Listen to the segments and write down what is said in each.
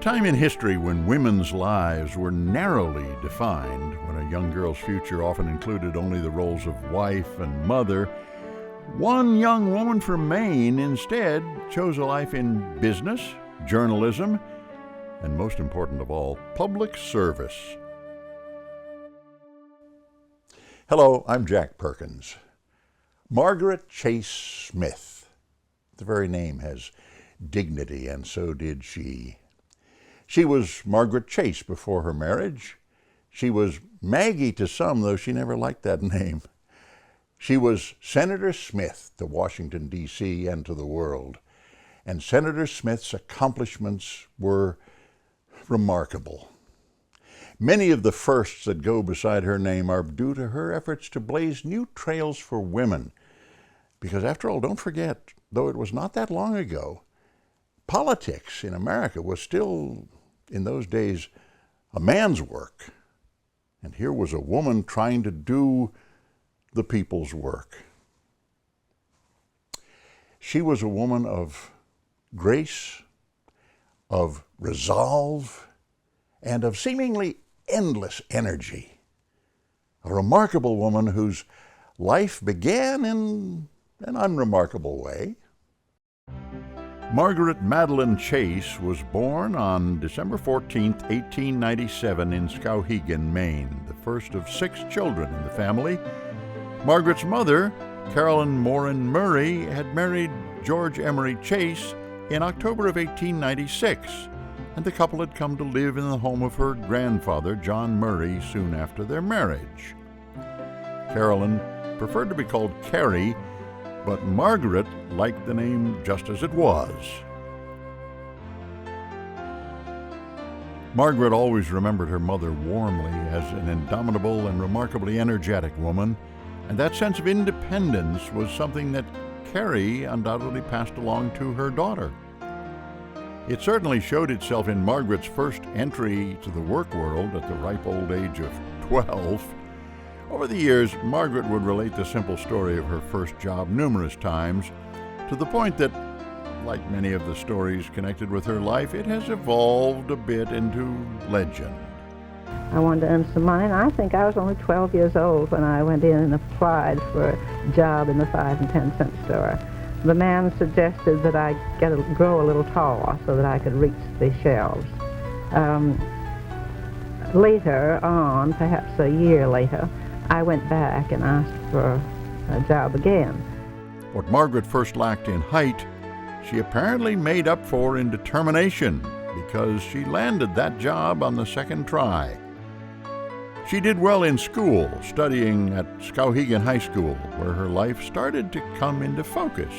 time in history when women's lives were narrowly defined, when a young girl's future often included only the roles of wife and mother, one young woman from Maine instead chose a life in business, journalism, and most important of all, public service. Hello, I'm Jack Perkins. Margaret Chase Smith. The very name has dignity, and so did she. She was Margaret Chase before her marriage. She was Maggie to some, though she never liked that name. She was Senator Smith to Washington, D.C. and to the world. And Senator Smith's accomplishments were remarkable. Many of the firsts that go beside her name are due to her efforts to blaze new trails for women. Because after all, don't forget, though it was not that long ago, politics in America was still, in those days, a man's work. And here was a woman trying to do the people's work. She was a woman of grace, of resolve, and of seemingly endless energy. A remarkable woman whose life began in an unremarkable way. Margaret Madeline Chase was born on December 14, 1897 in Skowhegan, Maine, the first of 6 children in the family. Margaret's mother, Carolyn Morin Murray, had married George Emery Chase in October of 1896, and the couple had come to live in the home of her grandfather, John Murray, soon after their marriage. Carolyn preferred to be called Carrie, but Margaret liked the name just as it was. Margaret always remembered her mother warmly as an indomitable and remarkably energetic woman, and that sense of independence was something that Carrie undoubtedly passed along to her daughter. It certainly showed itself in Margaret's first entry to the work world at the ripe old age of 12. Over the years, Margaret would relate the simple story of her first job numerous times, to the point that, like many of the stories connected with her life, it has evolved a bit into legend. I wanted to earn some money, and I think I was only 12 years old when I went in and applied for a job in the 5 and 10 cent store. The man suggested that I grow a little taller so that I could reach the shelves. Later on, perhaps a year later, I went back and asked for a job again. What Margaret first lacked in height, she apparently made up for in determination, because she landed that job on the second try. She did well in school, studying at Skowhegan High School, where her life started to come into focus.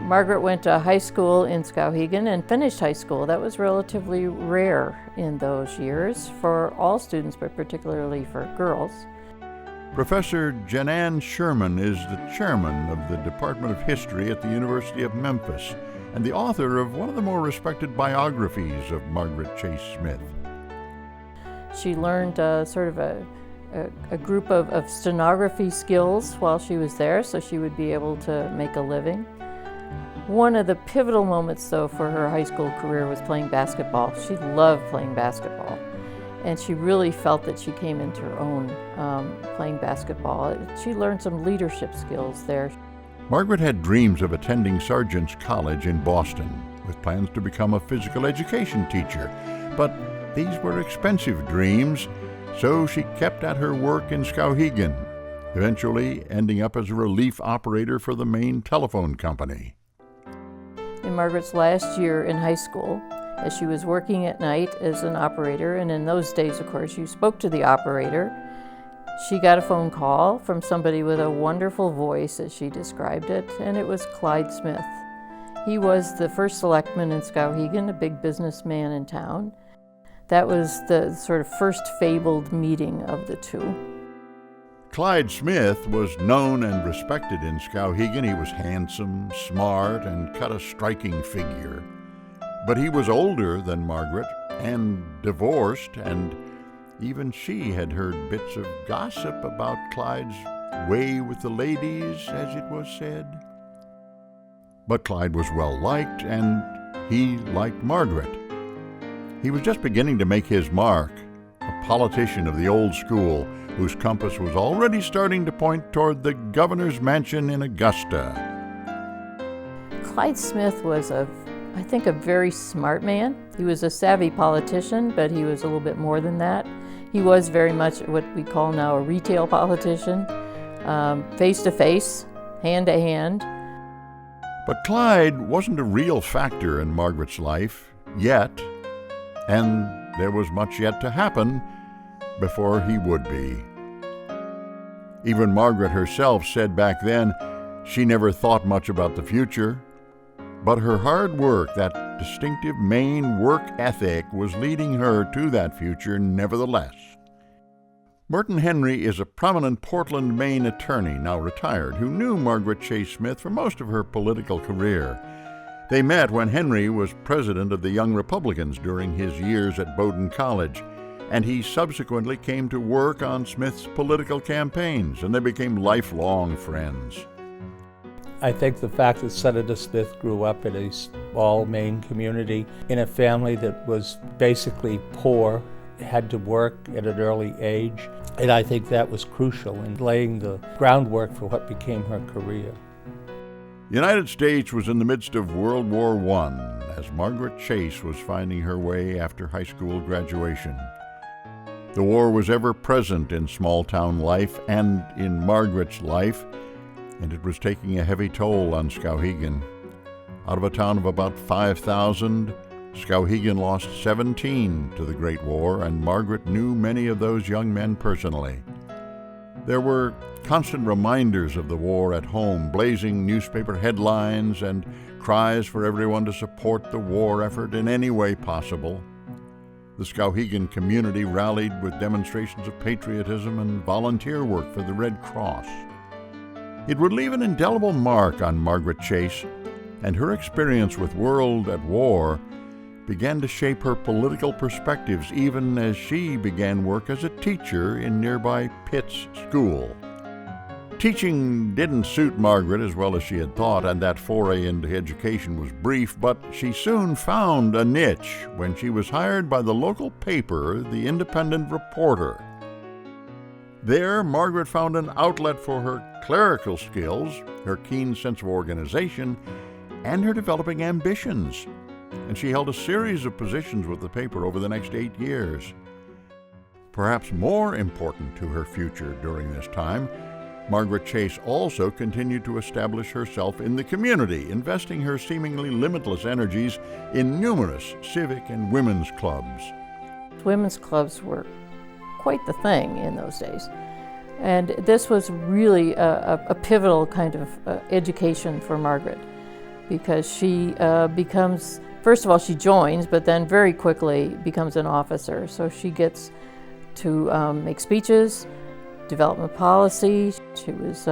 Margaret went to high school in Skowhegan and finished high school. That was relatively rare in those years for all students, but particularly for girls. Professor Jenan Sherman is the chairman of the Department of History at the University of Memphis and the author of one of the more respected biographies of Margaret Chase Smith. She learned sort of a group of stenography skills while she was there, so she would be able to make a living. One of the pivotal moments, though, for her high school career was playing basketball. She loved playing basketball, and she really felt that she came into her own playing basketball. She learned some leadership skills there. Margaret had dreams of attending Sargent's College in Boston, with plans to become a physical education teacher, but these were expensive dreams, so she kept at her work in Skowhegan, eventually ending up as a relief operator for the Maine telephone company. In Margaret's last year in high school, as she was working at night as an operator, and in those days, of course, you spoke to the operator, she got a phone call from somebody with a wonderful voice, as she described it, and it was Clyde Smith. He was the first selectman in Skowhegan, a big businessman in town. That was the sort of first fabled meeting of the two. Clyde Smith was known and respected in Skowhegan. He was handsome, smart, and cut a striking figure. But he was older than Margaret and divorced, and even she had heard bits of gossip about Clyde's way with the ladies, as it was said. But Clyde was well liked, and he liked Margaret. He was just beginning to make his mark, a politician of the old school whose compass was already starting to point toward the governor's mansion in Augusta. Clyde Smith was, I think, a very smart man. He was a savvy politician, but he was a little bit more than that. He was very much what we call now a retail politician, face-to-face, hand-to-hand. But Clyde wasn't a real factor in Margaret's life yet, and there was much yet to happen before he would be. Even Margaret herself said back then she never thought much about the future, but her hard work, that distinctive Maine work ethic, was leading her to that future nevertheless. Merton Henry is a prominent Portland, Maine attorney, now retired, who knew Margaret Chase Smith for most of her political career. They met when Henry was president of the Young Republicans during his years at Bowdoin College, and he subsequently came to work on Smith's political campaigns, and they became lifelong friends. I think the fact that Senator Smith grew up in a small Maine community, in a family that was basically poor, had to work at an early age, and I think that was crucial in laying the groundwork for what became her career. The United States was in the midst of World War I as Margaret Chase was finding her way after high school graduation. The war was ever present in small-town life and in Margaret's life, and it was taking a heavy toll on Skowhegan. Out of a town of about 5,000, Skowhegan lost 17 to the Great War, and Margaret knew many of those young men personally. There were constant reminders of the war at home, blazing newspaper headlines and cries for everyone to support the war effort in any way possible. The Skowhegan community rallied with demonstrations of patriotism and volunteer work for the Red Cross. It would leave an indelible mark on Margaret Chase, and her experience with World at War began to shape her political perspectives even as she began work as a teacher in nearby Pitt's school. Teaching didn't suit Margaret as well as she had thought, and that foray into education was brief, but she soon found a niche when she was hired by the local paper, the Independent Reporter. There, Margaret found an outlet for her clerical skills, her keen sense of organization, and her developing ambitions, and she held a series of positions with the paper over the next 8 years. Perhaps more important to her future during this time, Margaret Chase also continued to establish herself in the community, investing her seemingly limitless energies in numerous civic and women's clubs. Women's clubs were quite the thing in those days. And this was really a pivotal kind of education for Margaret, because she becomes, first of all, she joins, but then very quickly becomes an officer. So she gets to make speeches, development policy. She was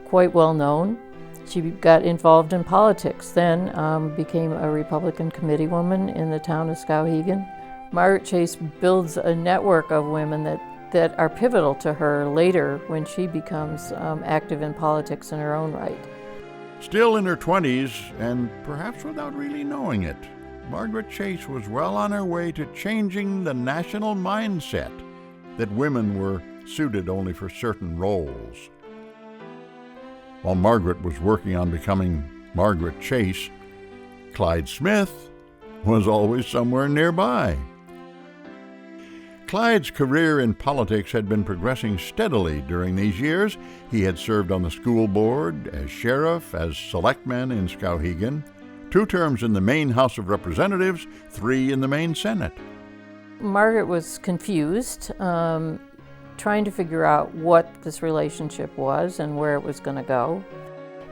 quite well known. She got involved in politics, then became a Republican committeewoman in the town of Skowhegan. Margaret Chase builds a network of women that are pivotal to her later when she becomes active in politics in her own right. Still in her 20s, and perhaps without really knowing it, Margaret Chase was well on her way to changing the national mindset that women were suited only for certain roles. While Margaret was working on becoming Margaret Chase, Clyde Smith was always somewhere nearby. Clyde's career in politics had been progressing steadily during these years. He had served on the school board, as sheriff, as selectman in Skowhegan, 2 terms in the Maine House of Representatives, 3 in the Maine Senate. Margaret was confused, trying to figure out what this relationship was and where it was going to go.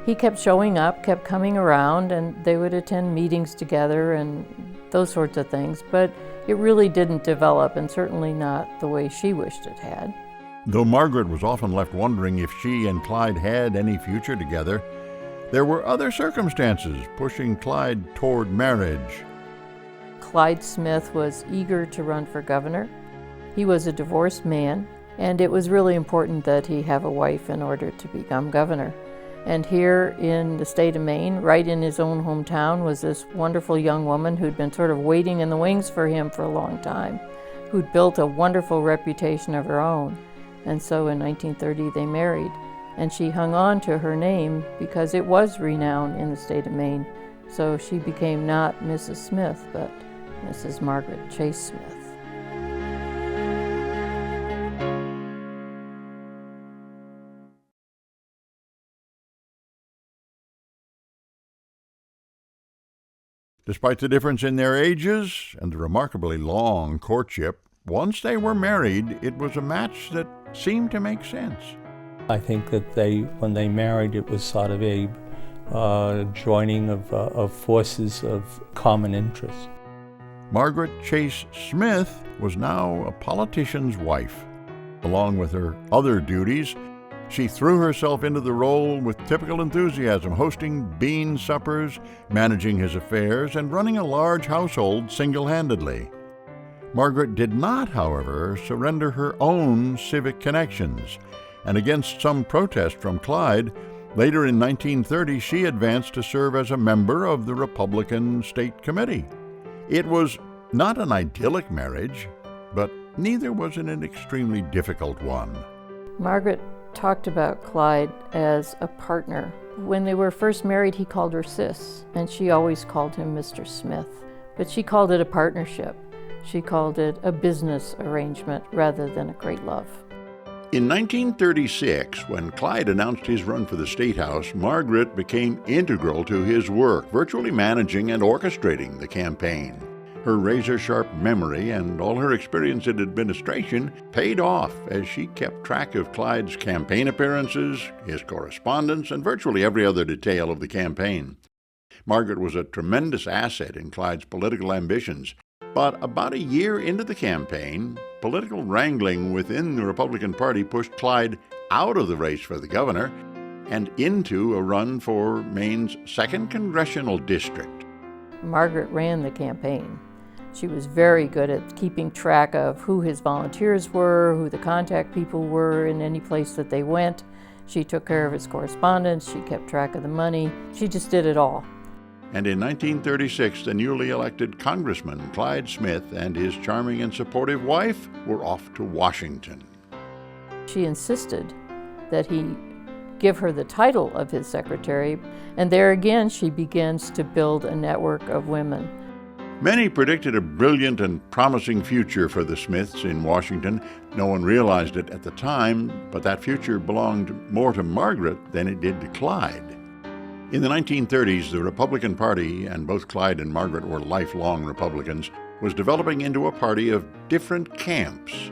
He kept showing up, kept coming around, and they would attend meetings together and those sorts of things, but it really didn't develop, and certainly not the way she wished it had. Though Margaret was often left wondering if she and Clyde had any future together, there were other circumstances pushing Clyde toward marriage. Clyde Smith was eager to run for governor. He was a divorced man, and it was really important that he have a wife in order to become governor. And here in the state of Maine, right in his own hometown, was this wonderful young woman who'd been sort of waiting in the wings for him for a long time, who'd built a wonderful reputation of her own. And so in 1930 they married. And she hung on to her name because it was renowned in the state of Maine. So she became not Mrs. Smith, but Mrs. Margaret Chase Smith. Despite the difference in their ages and the remarkably long courtship, once they were married, it was a match that seemed to make sense. I think that when they married, it was sort of a joining of forces of common interest. Margaret Chase Smith was now a politician's wife. Along with her other duties, she threw herself into the role with typical enthusiasm, hosting bean suppers, managing his affairs, and running a large household single-handedly. Margaret did not, however, surrender her own civic connections, and against some protest from Clyde, later in 1930 she advanced to serve as a member of the Republican State Committee. It was not an idyllic marriage, but neither was it an extremely difficult one. Margaret talked about Clyde as a partner. When they were first married, he called her Sis, and she always called him Mr. Smith. But she called it a partnership. She called it a business arrangement rather than a great love. In 1936, when Clyde announced his run for the State House, Margaret became integral to his work, virtually managing and orchestrating the campaign. Her razor-sharp memory and all her experience in administration paid off as she kept track of Clyde's campaign appearances, his correspondence, and virtually every other detail of the campaign. Margaret was a tremendous asset in Clyde's political ambitions, but about a year into the campaign, political wrangling within the Republican Party pushed Clyde out of the race for the governor and into a run for Maine's 2nd Congressional District. Margaret ran the campaign. She was very good at keeping track of who his volunteers were, who the contact people were in any place that they went. She took care of his correspondence, she kept track of the money. She just did it all. And in 1936, the newly elected Congressman Clyde Smith and his charming and supportive wife were off to Washington. She insisted that he give her the title of his secretary, and there again she begins to build a network of women. Many predicted a brilliant and promising future for the Smiths in Washington. No one realized it at the time, but that future belonged more to Margaret than it did to Clyde. In the 1930s, the Republican Party, and both Clyde and Margaret were lifelong Republicans, was developing into a party of different camps.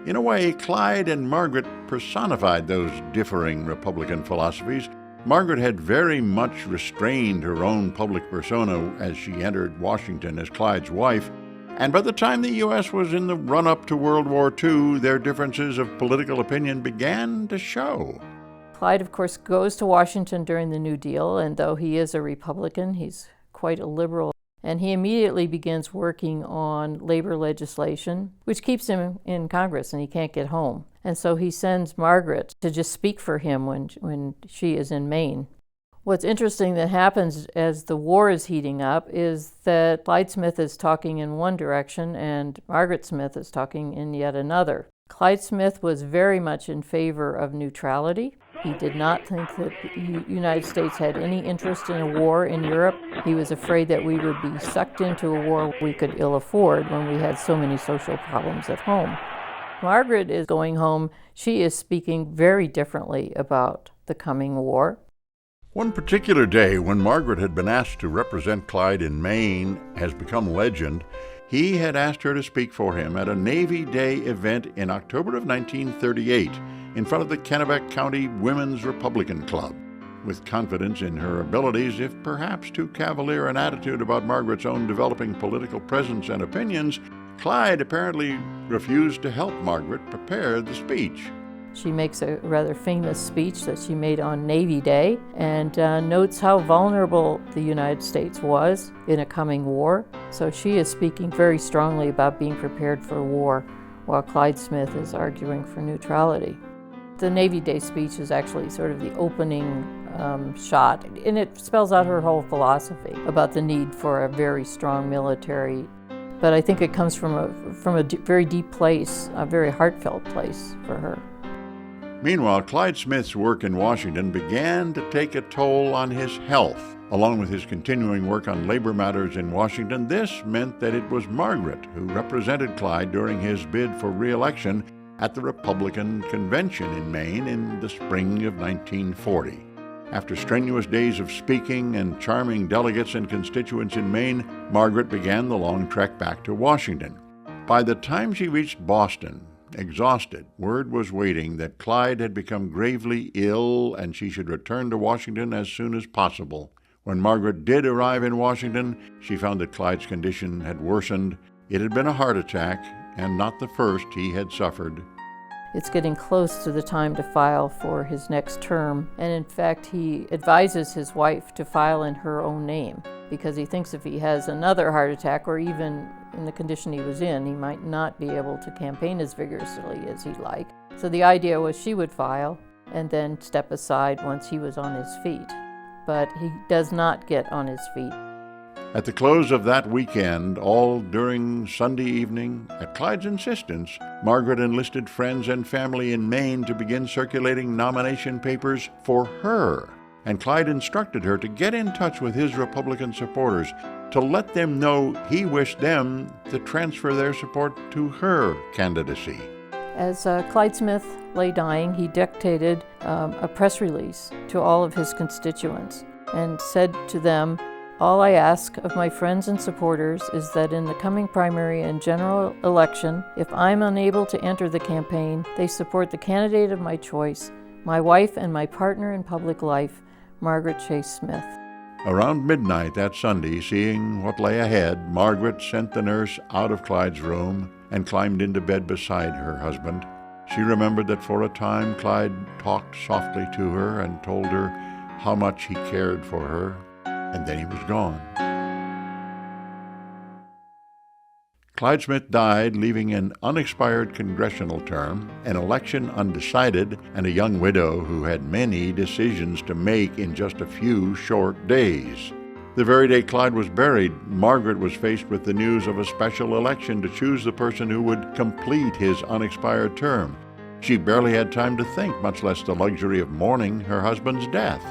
In a way, Clyde and Margaret personified those differing Republican philosophies. Margaret had very much restrained her own public persona as she entered Washington as Clyde's wife, and by the time the U.S. was in the run-up to World War II, their differences of political opinion began to show. Clyde, of course, goes to Washington during the New Deal, and though he is a Republican, he's quite a liberal. And he immediately begins working on labor legislation, which keeps him in Congress and he can't get home. And so he sends Margaret to just speak for him when she is in Maine. What's interesting that happens as the war is heating up is that Clyde Smith is talking in one direction and Margaret Smith is talking in yet another. Clyde Smith was very much in favor of neutrality. He did not think that the United States had any interest in a war in Europe. He was afraid that we would be sucked into a war we could ill afford when we had so many social problems at home. Margaret is going home. She is speaking very differently about the coming war. One particular day when Margaret had been asked to represent Clyde in Maine has become legend. He had asked her to speak for him at a Navy Day event in October of 1938 in front of the Kennebec County Women's Republican Club. With confidence in her abilities, if perhaps too cavalier an attitude about Margaret's own developing political presence and opinions, Clyde apparently refused to help Margaret prepare the speech. She makes a rather famous speech that she made on Navy Day and notes how vulnerable the United States was in a coming war. So she is speaking very strongly about being prepared for war, while Clyde Smith is arguing for neutrality. The Navy Day speech is actually sort of the opening shot. And it spells out her whole philosophy about the need for a very strong military. But I think it comes from a very deep place, a very heartfelt place for her. Meanwhile, Clyde Smith's work in Washington began to take a toll on his health. Along with his continuing work on labor matters in Washington, this meant that it was Margaret who represented Clyde during his bid for re-election at the Republican convention in Maine in the spring of 1940. After strenuous days of speaking and charming delegates and constituents in Maine, Margaret began the long trek back to Washington. By the time she reached Boston, exhausted, word was waiting that Clyde had become gravely ill and she should return to Washington as soon as possible. When Margaret did arrive in Washington, she found that Clyde's condition had worsened. It had been a heart attack, and not the first he had suffered. It's getting close to the time to file for his next term, and in fact he advises his wife to file in her own name because he thinks if he has another heart attack, or even in the condition he was in, he might not be able to campaign as vigorously as he'd like. So the idea was she would file and then step aside once he was on his feet. But he does not get on his feet. At the close of that weekend, all during Sunday evening, at Clyde's insistence, Margaret enlisted friends and family in Maine to begin circulating nomination papers for her. And Clyde instructed her to get in touch with his Republican supporters to let them know he wished them to transfer their support to her candidacy. As Clyde Smith lay dying, he dictated a press release to all of his constituents and said to them, "All I ask of my friends and supporters is that in the coming primary and general election, if I'm unable to enter the campaign, they support the candidate of my choice, my wife and my partner in public life, Margaret Chase Smith." Around midnight that Sunday, seeing what lay ahead, Margaret sent the nurse out of Clyde's room and climbed into bed beside her husband. She remembered that for a time Clyde talked softly to her and told her how much he cared for her, and then he was gone. Clyde Smith died, leaving an unexpired congressional term, an election undecided, and a young widow who had many decisions to make in just a few short days. The very day Clyde was buried, Margaret was faced with the news of a special election to choose the person who would complete his unexpired term. She barely had time to think, much less the luxury of mourning her husband's death.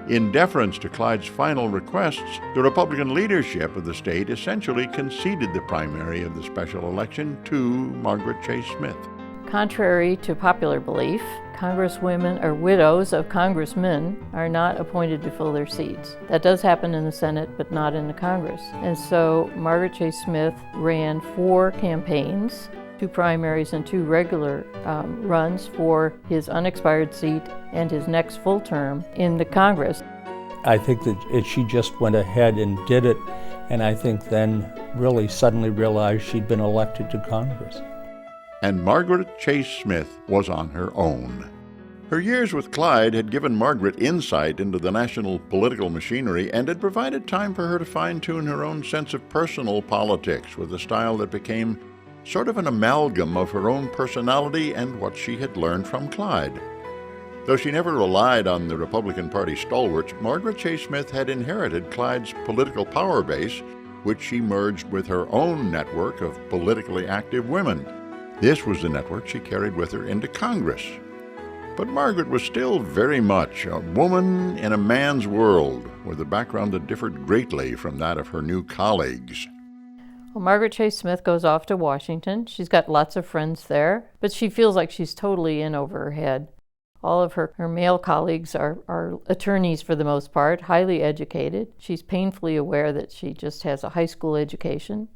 In deference to Clyde's final requests, the Republican leadership of the state essentially conceded the primary of the special election to Margaret Chase Smith. Contrary to popular belief, congresswomen or widows of congressmen are not appointed to fill their seats. That does happen in the Senate, but not in the Congress. And so Margaret Chase Smith ran 4 campaigns, 2 primaries and 2 regular runs for his unexpired seat and his next full term in the Congress. I think that she just went ahead and did it, and I think then really suddenly realized she'd been elected to Congress. And Margaret Chase Smith was on her own. Her years with Clyde had given Margaret insight into the national political machinery and had provided time for her to fine-tune her own sense of personal politics with a style that became sort of an amalgam of her own personality and what she had learned from Clyde. Though she never relied on the Republican Party stalwarts, Margaret Chase Smith had inherited Clyde's political power base, which she merged with her own network of politically active women. This was the network she carried with her into Congress. But Margaret was still very much a woman in a man's world, with a background that differed greatly from that of her new colleagues. Well, Margaret Chase Smith goes off to Washington. She's got lots of friends there, but she feels like she's totally in over her head. All of her male colleagues are attorneys for the most part, highly educated. She's painfully aware that she just has a high school education.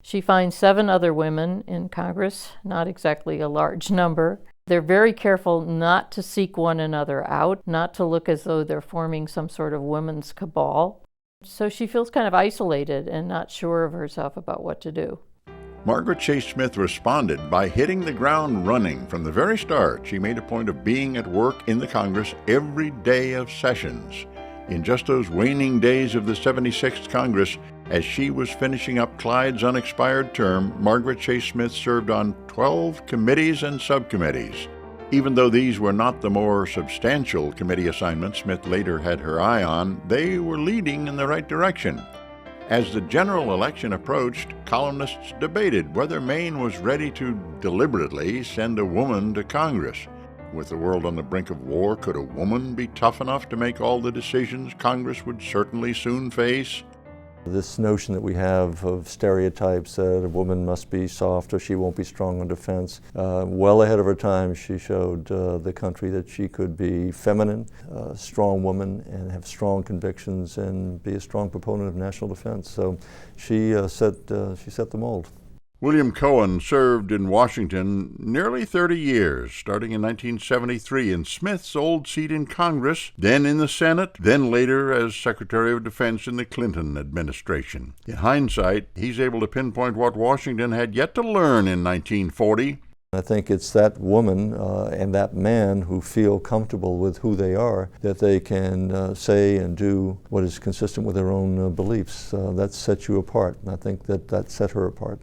She finds 7 other women in Congress, not exactly a large number. They're very careful not to seek one another out, not to look as though they're forming some sort of women's cabal. So she feels kind of isolated and not sure of herself about what to do. Margaret Chase Smith responded by hitting the ground running. From the very start, she made a point of being at work in the Congress every day of sessions. In just those waning days of the 76th Congress, as she was finishing up Clyde's unexpired term, Margaret Chase Smith served on 12 committees and subcommittees. Even though these were not the more substantial committee assignments Smith later had her eye on, they were leading in the right direction. As the general election approached, columnists debated whether Maine was ready to deliberately send a woman to Congress. With the world on the brink of war, could a woman be tough enough to make all the decisions Congress would certainly soon face? This notion that we have of stereotypes that a woman must be soft or she won't be strong on defense. Well ahead of her time, she showed the country that she could be feminine, a strong woman, and have strong convictions and be a strong proponent of national defense. So she set the mold. William Cohen served in Washington nearly 30 years, starting in 1973 in Smith's old seat in Congress, then in the Senate, then later as Secretary of Defense in the Clinton administration. In hindsight, he's able to pinpoint what Washington had yet to learn in 1940. I think it's that woman and that man who feel comfortable with who they are, that they can say and do what is consistent with their own beliefs. That sets you apart, and I think that set her apart.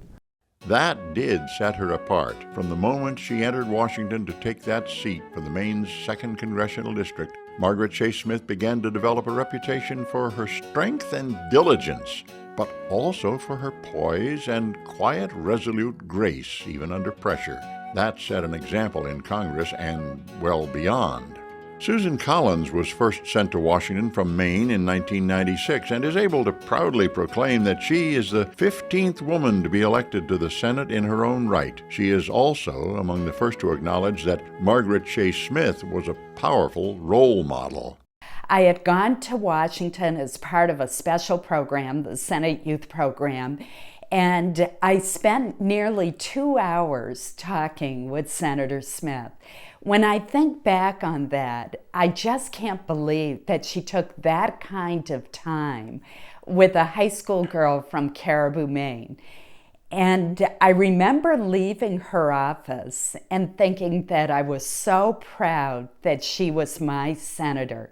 That did set her apart from the moment she entered Washington to take that seat for the Maine's 2nd Congressional District. Margaret Chase Smith began to develop a reputation for her strength and diligence, but also for her poise and quiet, resolute grace, even under pressure. That set an example in Congress and well beyond. Susan Collins was first sent to Washington from Maine in 1996 and is able to proudly proclaim that she is the 15th woman to be elected to the Senate in her own right. She is also among the first to acknowledge that Margaret Chase Smith was a powerful role model. I had gone to Washington as part of a special program, the Senate Youth Program, and I spent nearly 2 hours talking with Senator Smith. When I think back on that, I just can't believe that she took that kind of time with a high school girl from Caribou, Maine. And I remember leaving her office and thinking that I was so proud that she was my senator.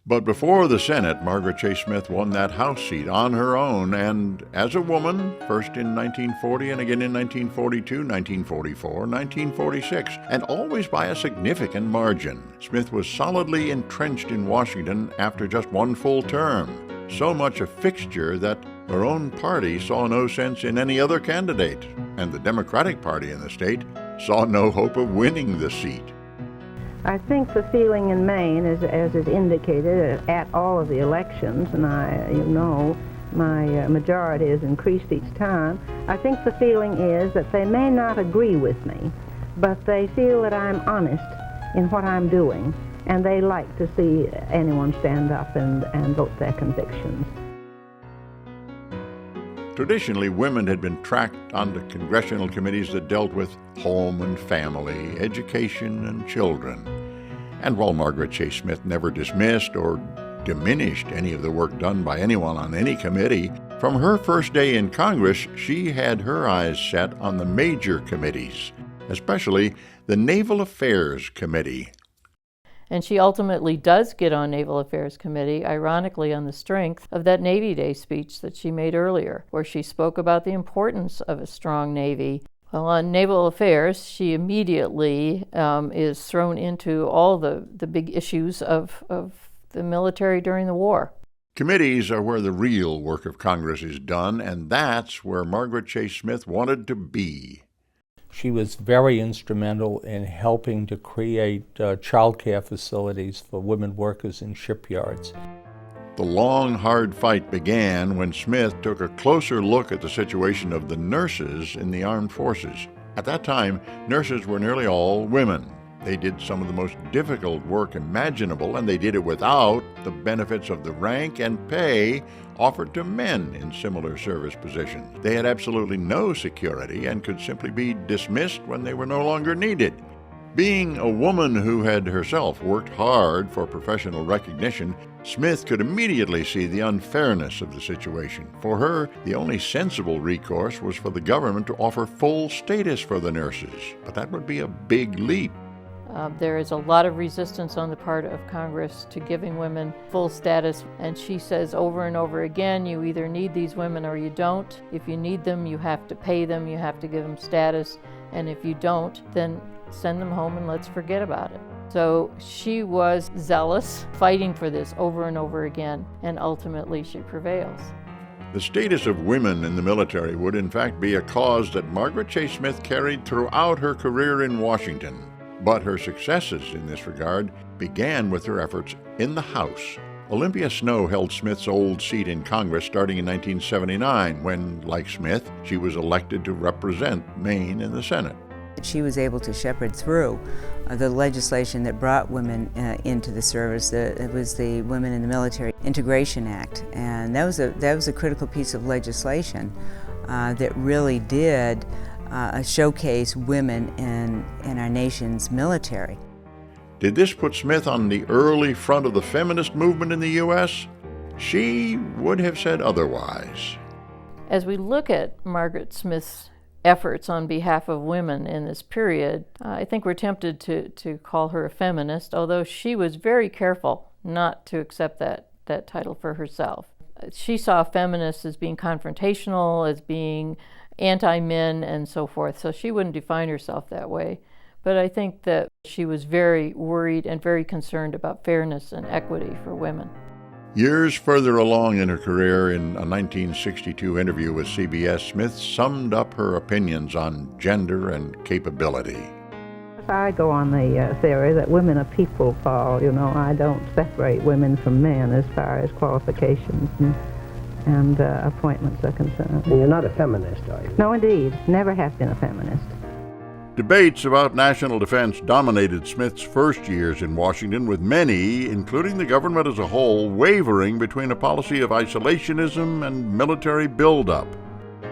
But before the Senate, Margaret Chase Smith won that House seat on her own, and as a woman, first in 1940 and again in 1942, 1944, 1946, and always by a significant margin. Smith was solidly entrenched in Washington after just one full term, so much a fixture that her own party saw no sense in any other candidate, and the Democratic Party in the state saw no hope of winning the seat. I think the feeling in Maine, as is indicated at all of the elections, and my majority has increased each time, I think the feeling is that they may not agree with me, but they feel that I'm honest in what I'm doing, and they like to see anyone stand up and vote their convictions. Traditionally, women had been tracked onto congressional committees that dealt with home and family, education and children. And while Margaret Chase Smith never dismissed or diminished any of the work done by anyone on any committee, from her first day in Congress, she had her eyes set on the major committees, especially the Naval Affairs Committee. And she ultimately does get on Naval Affairs Committee, ironically on the strength of that Navy Day speech that she made earlier, where she spoke about the importance of a strong Navy. Well, on Naval Affairs, she immediately is thrown into all the big issues of the military during the war. Committees are where the real work of Congress is done, and that's where Margaret Chase Smith wanted to be. She was very instrumental in helping to create child care facilities for women workers in shipyards. The long, hard fight began when Smith took a closer look at the situation of the nurses in the armed forces. At that time, nurses were nearly all women. They did some of the most difficult work imaginable, and they did it without the benefits of the rank and pay offered to men in similar service positions. They had absolutely no security and could simply be dismissed when they were no longer needed. Being a woman who had herself worked hard for professional recognition, Smith could immediately see the unfairness of the situation. For her, the only sensible recourse was for the government to offer full status for the nurses, but that would be a big leap. There is a lot of resistance on the part of Congress to giving women full status, and she says over and over again, you either need these women or you don't. If you need them, you have to pay them, you have to give them status, and if you don't, then send them home and let's forget about it. So she was zealous, fighting for this over and over again, and ultimately she prevails. The status of women in the military would in fact be a cause that Margaret Chase Smith carried throughout her career in Washington. But her successes in this regard began with her efforts in the House. Olympia Snowe held Smith's old seat in Congress starting in 1979 when, like Smith, she was elected to represent Maine in the Senate. She was able to shepherd through the legislation that brought women into the service. It was the Women in the Military Integration Act, and that was a critical piece of legislation that really did showcase women in our nation's military. Did this put Smith on the early front of the feminist movement in the U.S.? She would have said otherwise. As we look at Margaret Smith's efforts on behalf of women in this period, I think we're tempted to call her a feminist, although she was very careful not to accept that title for herself. She saw feminists as being confrontational, as being anti-men and so forth, so she wouldn't define herself that way. But I think that she was very worried and very concerned about fairness and equity for women. Years further along in her career, in a 1962 interview with CBS, Smith summed up her opinions on gender and capability. I go on the theory that women are people, Paul. You know, I don't separate women from men as far as qualifications and appointments are concerned. You're not a feminist, are you? No, indeed. Never have been a feminist. Debates about national defense dominated Smith's first years in Washington, with many, including the government as a whole, wavering between a policy of isolationism and military buildup.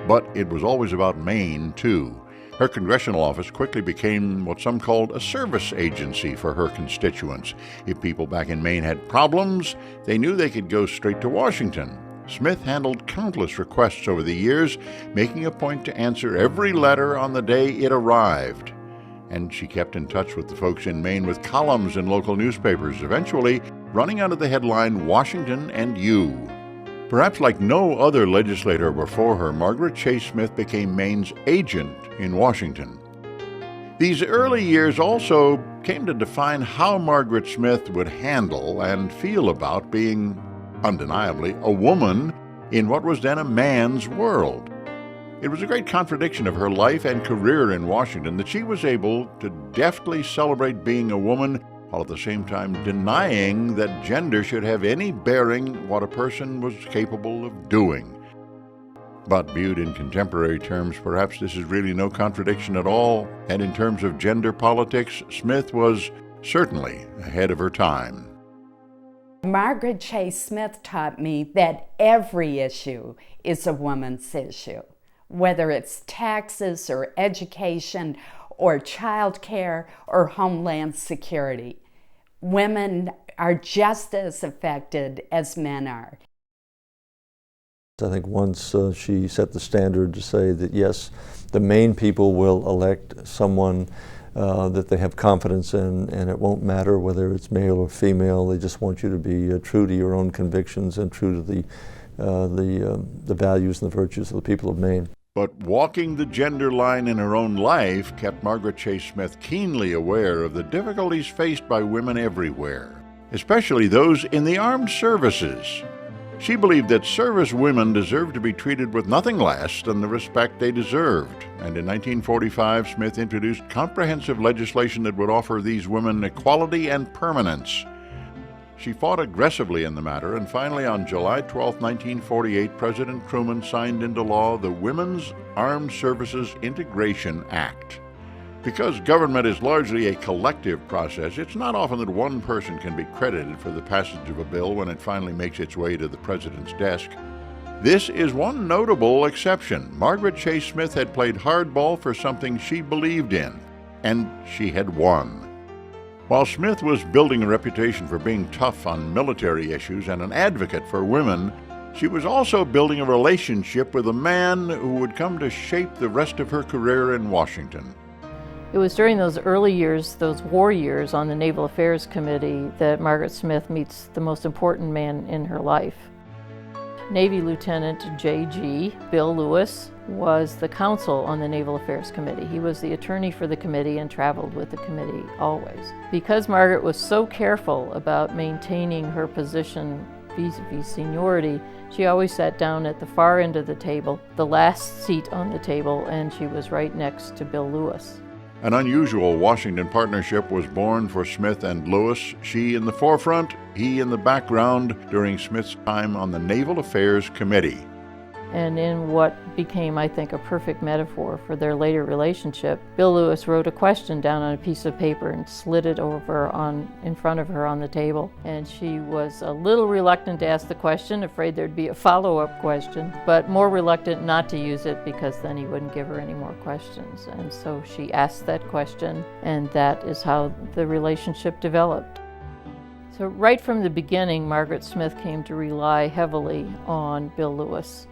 But it was always about Maine, too. Her congressional office quickly became what some called a service agency for her constituents. If people back in Maine had problems, they knew they could go straight to Washington. Smith handled countless requests over the years, making a point to answer every letter on the day it arrived. And she kept in touch with the folks in Maine with columns in local newspapers, eventually running under the headline, "Washington and You." Perhaps like no other legislator before her, Margaret Chase Smith became Maine's agent in Washington. These early years also came to define how Margaret Smith would handle and feel about being, undeniably, a woman in what was then a man's world. It was a great contradiction of her life and career in Washington that she was able to deftly celebrate being a woman while at the same time denying that gender should have any bearing what a person was capable of doing. But viewed in contemporary terms, perhaps this is really no contradiction at all, and in terms of gender politics, Smith was certainly ahead of her time. Margaret Chase Smith taught me that every issue is a woman's issue, whether it's taxes or education or child care or homeland security. Women are just as affected as men are. I think once she set the standard to say that yes, the Maine people will elect someone that they have confidence in, and it won't matter whether it's male or female. They just want you to be true to your own convictions and true to the values and the virtues of the people of Maine. But walking the gender line in her own life kept Margaret Chase Smith keenly aware of the difficulties faced by women everywhere, especially those in the armed services. She believed that service women deserved to be treated with nothing less than the respect they deserved, and in 1945 Smith introduced comprehensive legislation that would offer these women equality and permanence. She fought aggressively in the matter, and finally on July 12, 1948, President Truman signed into law the Women's Armed Services Integration Act. Because government is largely a collective process, it's not often that one person can be credited for the passage of a bill when it finally makes its way to the president's desk. This is one notable exception. Margaret Chase Smith had played hardball for something she believed in, and she had won. While Smith was building a reputation for being tough on military issues and an advocate for women, she was also building a relationship with a man who would come to shape the rest of her career in Washington. It was during those early years, those war years on the Naval Affairs Committee, that Margaret Smith meets the most important man in her life. Navy Lieutenant J.G. Bill Lewis was the counsel on the Naval Affairs Committee. He was the attorney for the committee and traveled with the committee always. Because Margaret was so careful about maintaining her position vis-a-vis seniority, she always sat down at the far end of the table, the last seat on the table, and she was right next to Bill Lewis. An unusual Washington partnership was born for Smith and Lewis, she in the forefront, he in the background, during Smith's time on the Naval Affairs Committee. And in what became, I think, a perfect metaphor for their later relationship, Bill Lewis wrote a question down on a piece of paper and slid it over in front of her on the table. And she was a little reluctant to ask the question, afraid there'd be a follow-up question, but more reluctant not to use it because then he wouldn't give her any more questions. And so she asked that question, and that is how the relationship developed. So right from the beginning, Margaret Smith came to rely heavily on Bill Lewis.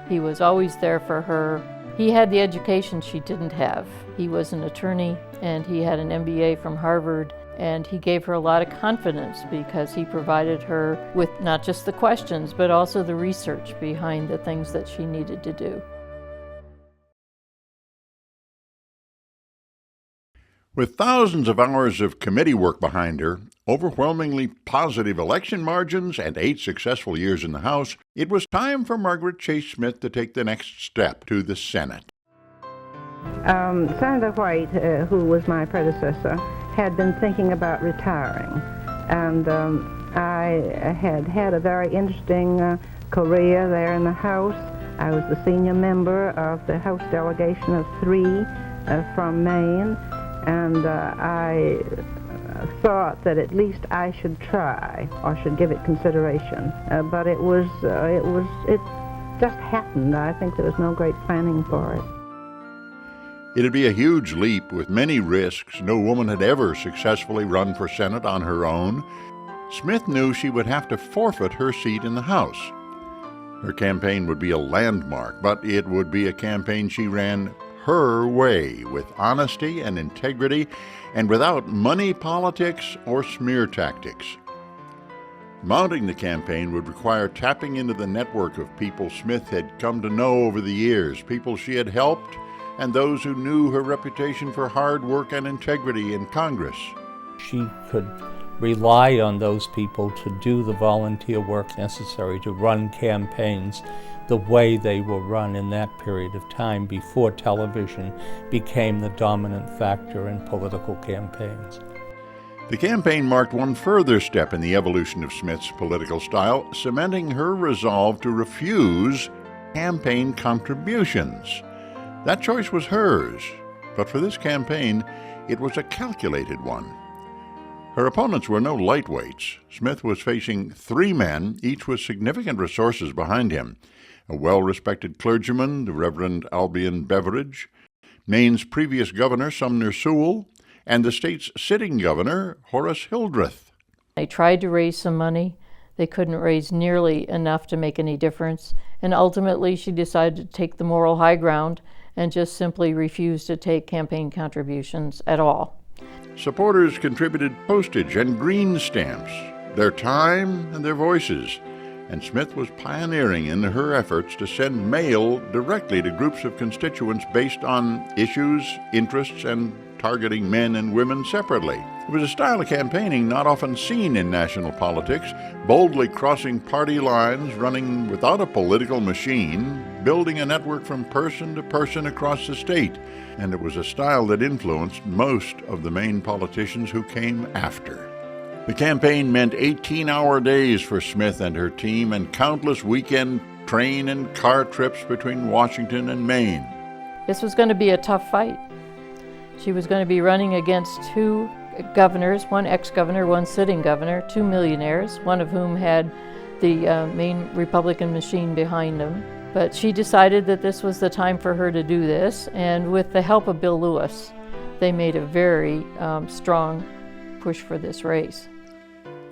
He was always there for her. He had the education she didn't have. He was an attorney and he had an MBA from Harvard, and he gave her a lot of confidence because he provided her with not just the questions but also the research behind the things that she needed to do. With thousands of hours of committee work behind her, overwhelmingly positive election margins, and 8 successful years in the House, it was time for Margaret Chase Smith to take the next step to the Senate. Senator White, who was my predecessor, had been thinking about retiring, and I had a very interesting career there in the House. I was the senior member of the House delegation of 3 from Maine, and I thought that at least I should try or should give it consideration. But it just happened. I think there was no great planning for it. It'd be a huge leap with many risks. No woman had ever successfully run for Senate on her own. Smith knew she would have to forfeit her seat in the House. Her campaign would be a landmark, but it would be a campaign she ran her way, with honesty and integrity, and without money politics or smear tactics. Mounting the campaign would require tapping into the network of people Smith had come to know over the years, people she had helped, and those who knew her reputation for hard work and integrity in Congress. She could rely on those people to do the volunteer work necessary to run campaigns the way they were run in that period of time before television became the dominant factor in political campaigns. The campaign marked one further step in the evolution of Smith's political style, cementing her resolve to refuse campaign contributions. That choice was hers, but for this campaign, it was a calculated one. Her opponents were no lightweights. Smith was facing 3 men, each with significant resources behind him: a well-respected clergyman, the Reverend Albion Beveridge, Maine's previous governor, Sumner Sewell, and the state's sitting governor, Horace Hildreth. They tried to raise some money. They couldn't raise nearly enough to make any difference, and ultimately she decided to take the moral high ground and just simply refused to take campaign contributions at all. Supporters contributed postage and green stamps, their time and their voices, and Smith was pioneering in her efforts to send mail directly to groups of constituents based on issues, interests, and targeting men and women separately. It was a style of campaigning not often seen in national politics, boldly crossing party lines, running without a political machine, building a network from person to person across the state. And it was a style that influenced most of the Maine politicians who came after. The campaign meant 18-hour days for Smith and her team and countless weekend train and car trips between Washington and Maine. This was going to be a tough fight. She was going to be running against 2 governors, one ex-governor, one sitting governor, 2 millionaires, one of whom had the Maine Republican machine behind him. But she decided that this was the time for her to do this, and with the help of Bill Lewis, they made a very strong push for this race.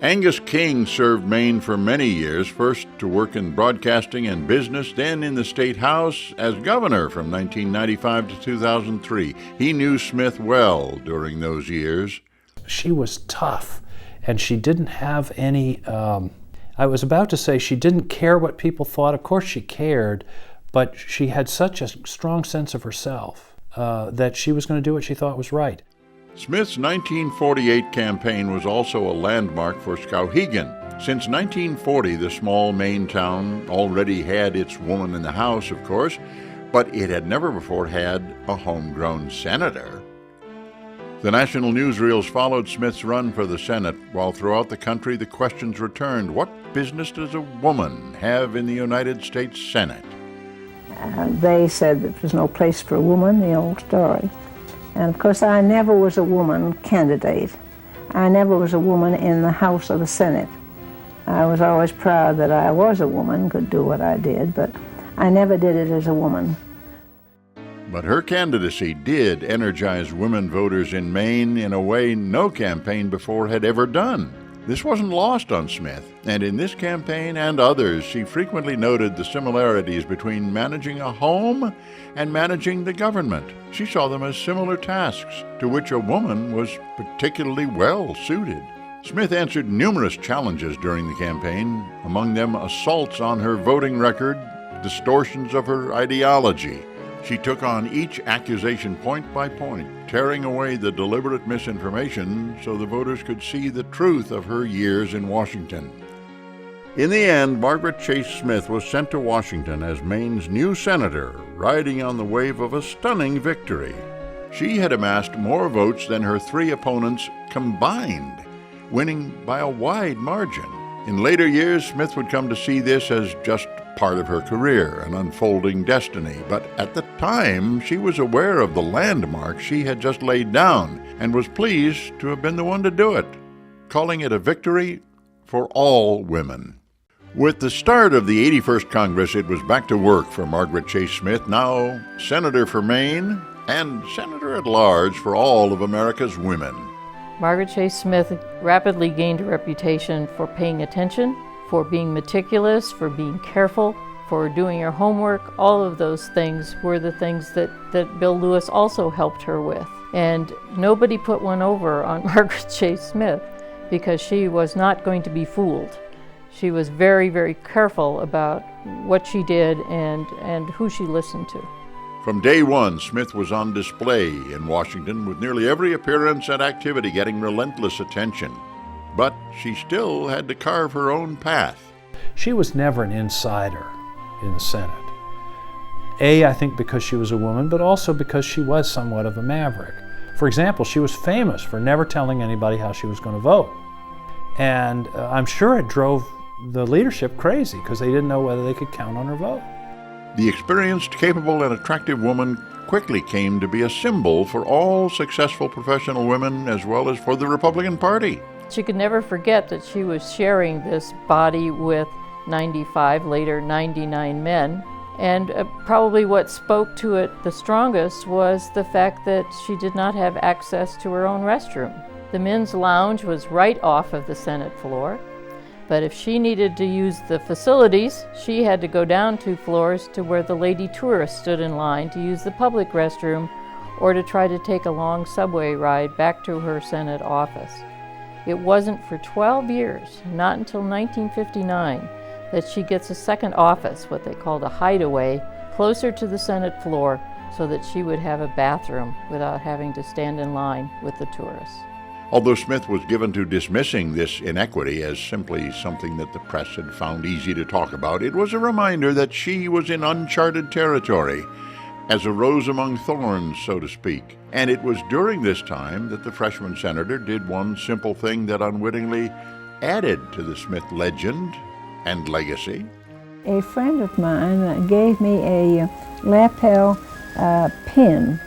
Angus King served Maine for many years, first to work in broadcasting and business, then in the state house as governor from 1995 to 2003. He knew Smith well during those years. She was tough, and she didn't have any, I was about to say she didn't care what people thought. Of course she cared, but she had such a strong sense of herself that she was going to do what she thought was right. Smith's 1948 campaign was also a landmark for Skowhegan. Since 1940, the small Maine town already had its woman in the House, of course, but it had never before had a homegrown senator. The national newsreels followed Smith's run for the Senate, while throughout the country the questions returned, what business does a woman have in the United States Senate? They said that there was no place for a woman, the old story. And of course I never was a woman candidate. I never was a woman in the House or the Senate. I was always proud that I was a woman, could do what I did, but I never did it as a woman. But her candidacy did energize women voters in Maine in a way no campaign before had ever done. This wasn't lost on Smith, and in this campaign and others, she frequently noted the similarities between managing a home and managing the government. She saw them as similar tasks, to which a woman was particularly well suited. Smith answered numerous challenges during the campaign, among them assaults on her voting record, distortions of her ideology. She took on each accusation point by point, tearing away the deliberate misinformation so the voters could see the truth of her years in Washington. In the end, Margaret Chase Smith was sent to Washington as Maine's new senator, riding on the wave of a stunning victory. She had amassed more votes than her three opponents combined, winning by a wide margin. In later years, Smith would come to see this as just part of her career, an unfolding destiny, but at the time she was aware of the landmark she had just laid down and was pleased to have been the one to do it, calling it a victory for all women. With the start of the 81st Congress, it was back to work for Margaret Chase Smith, now Senator for Maine and Senator at large for all of America's women. Margaret Chase Smith rapidly gained a reputation for paying attention, for being meticulous, for being careful, for doing her homework. All of those things were the things that Bill Lewis also helped her with. And nobody put one over on Margaret Chase Smith because she was not going to be fooled. She was very, very careful about what she did and who she listened to. From day one, Smith was on display in Washington, with nearly every appearance and activity getting relentless attention. But she still had to carve her own path. She was never an insider in the Senate. I think because she was a woman, but also because she was somewhat of a maverick. For example, she was famous for never telling anybody how she was going to vote. And I'm sure it drove the leadership crazy because they didn't know whether they could count on her vote. The experienced, capable, and attractive woman quickly came to be a symbol for all successful professional women as well as for the Republican Party. She could never forget that she was sharing this body with 95, later 99 men. And probably what spoke to it the strongest was the fact that she did not have access to her own restroom. The men's lounge was right off of the Senate floor, but if she needed to use the facilities, she had to go down 2 floors to where the lady tourists stood in line to use the public restroom or to try to take a long subway ride back to her Senate office. It wasn't for 12 years, not until 1959, that she gets a second office, what they called a hideaway, closer to the Senate floor so that she would have a bathroom without having to stand in line with the tourists. Although Smith was given to dismissing this inequity as simply something that the press had found easy to talk about, it was a reminder that she was in uncharted territory, as a rose among thorns, so to speak. And it was during this time that the freshman senator did one simple thing that unwittingly added to the Smith legend and legacy. A friend of mine gave me a lapel pin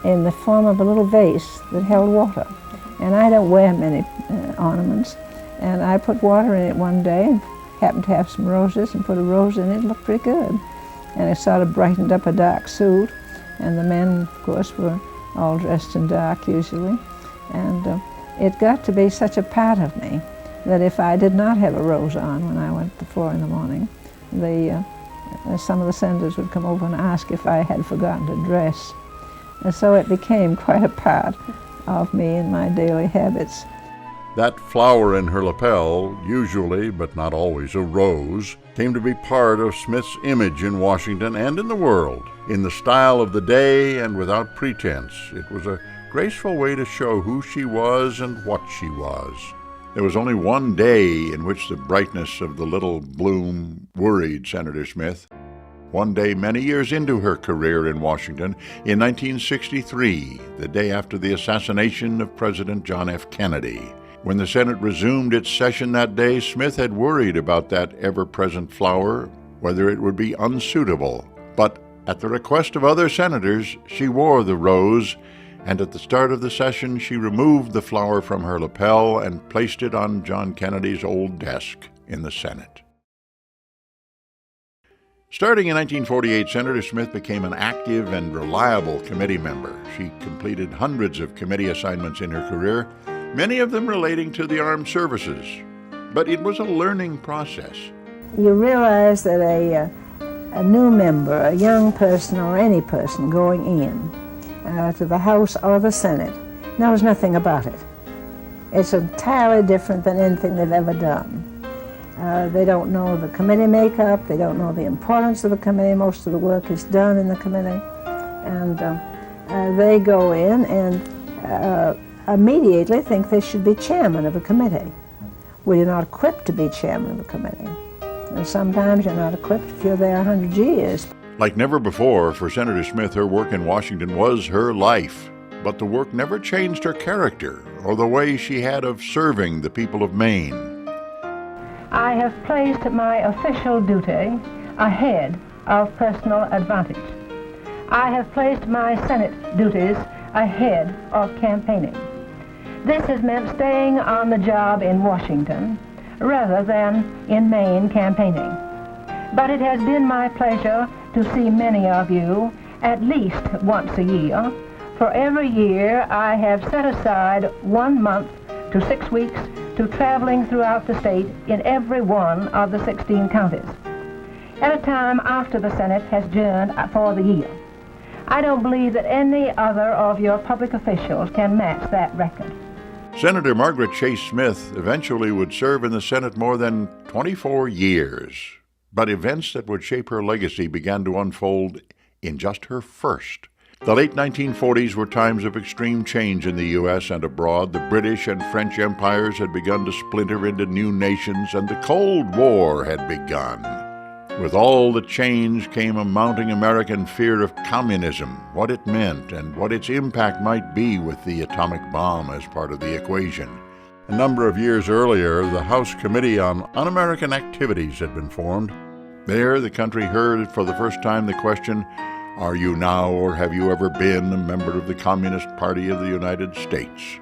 in the form of a little vase that held water. And I don't wear many ornaments. And I put water in it one day and happened to have some roses and put a rose in it. It looked pretty good. And it sort of brightened up a dark suit. And the men, of course, were all dressed in dark usually. And it got to be such a part of me that if I did not have a rose on when I went to the floor in the morning, some of the senators would come over and ask if I had forgotten to dress. And so it became quite a part of me and my daily habits. That flower in her lapel, usually but not always a rose, came to be part of Smith's image in Washington and in the world. In the style of the day and without pretense, it was a graceful way to show who she was and what she was. There was only one day in which the brightness of the little bloom worried Senator Smith. One day many years into her career in Washington, in 1963, the day after the assassination of President John F. Kennedy. When the Senate resumed its session that day, Smith had worried about that ever-present flower, whether it would be unsuitable. But at the request of other senators, she wore the rose, and at the start of the session, she removed the flower from her lapel and placed it on John Kennedy's old desk in the Senate. Starting in 1948, Senator Smith became an active and reliable committee member. She completed hundreds of committee assignments in her career, many of them relating to the armed services. But it was a learning process. You realize that a new member, a young person or any person going in to the House or the Senate knows nothing about it. It's entirely different than anything they've ever done. They don't know the committee makeup, they don't know the importance of the committee. Most of the work is done in the committee. And they go in and immediately think they should be chairman of a committee. Well, you're not equipped to be chairman of a committee. And sometimes you're not equipped if you're there 100 years. Like never before, for Senator Smith, her work in Washington was her life. But the work never changed her character or the way she had of serving the people of Maine. I have placed my official duty ahead of personal advantage. I have placed my Senate duties ahead of campaigning. This has meant staying on the job in Washington rather than in Maine campaigning. But it has been my pleasure to see many of you at least once a year. For every year I have set aside 1 month to 6 weeks to traveling throughout the state in every one of the 16 counties, at a time after the Senate has adjourned for the year. I don't believe that any other of your public officials can match that record. Senator Margaret Chase Smith eventually would serve in the Senate more than 24 years. But events that would shape her legacy began to unfold in just her first. The late 1940s were times of extreme change in the U.S. and abroad. The British and French empires had begun to splinter into new nations, and the Cold War had begun. With all the change came a mounting American fear of communism, what it meant, and what its impact might be with the atomic bomb as part of the equation. A number of years earlier, the House Committee on Un-American Activities had been formed. There, the country heard for the first time the question, "Are you now or have you ever been a member of the Communist Party of the United States?"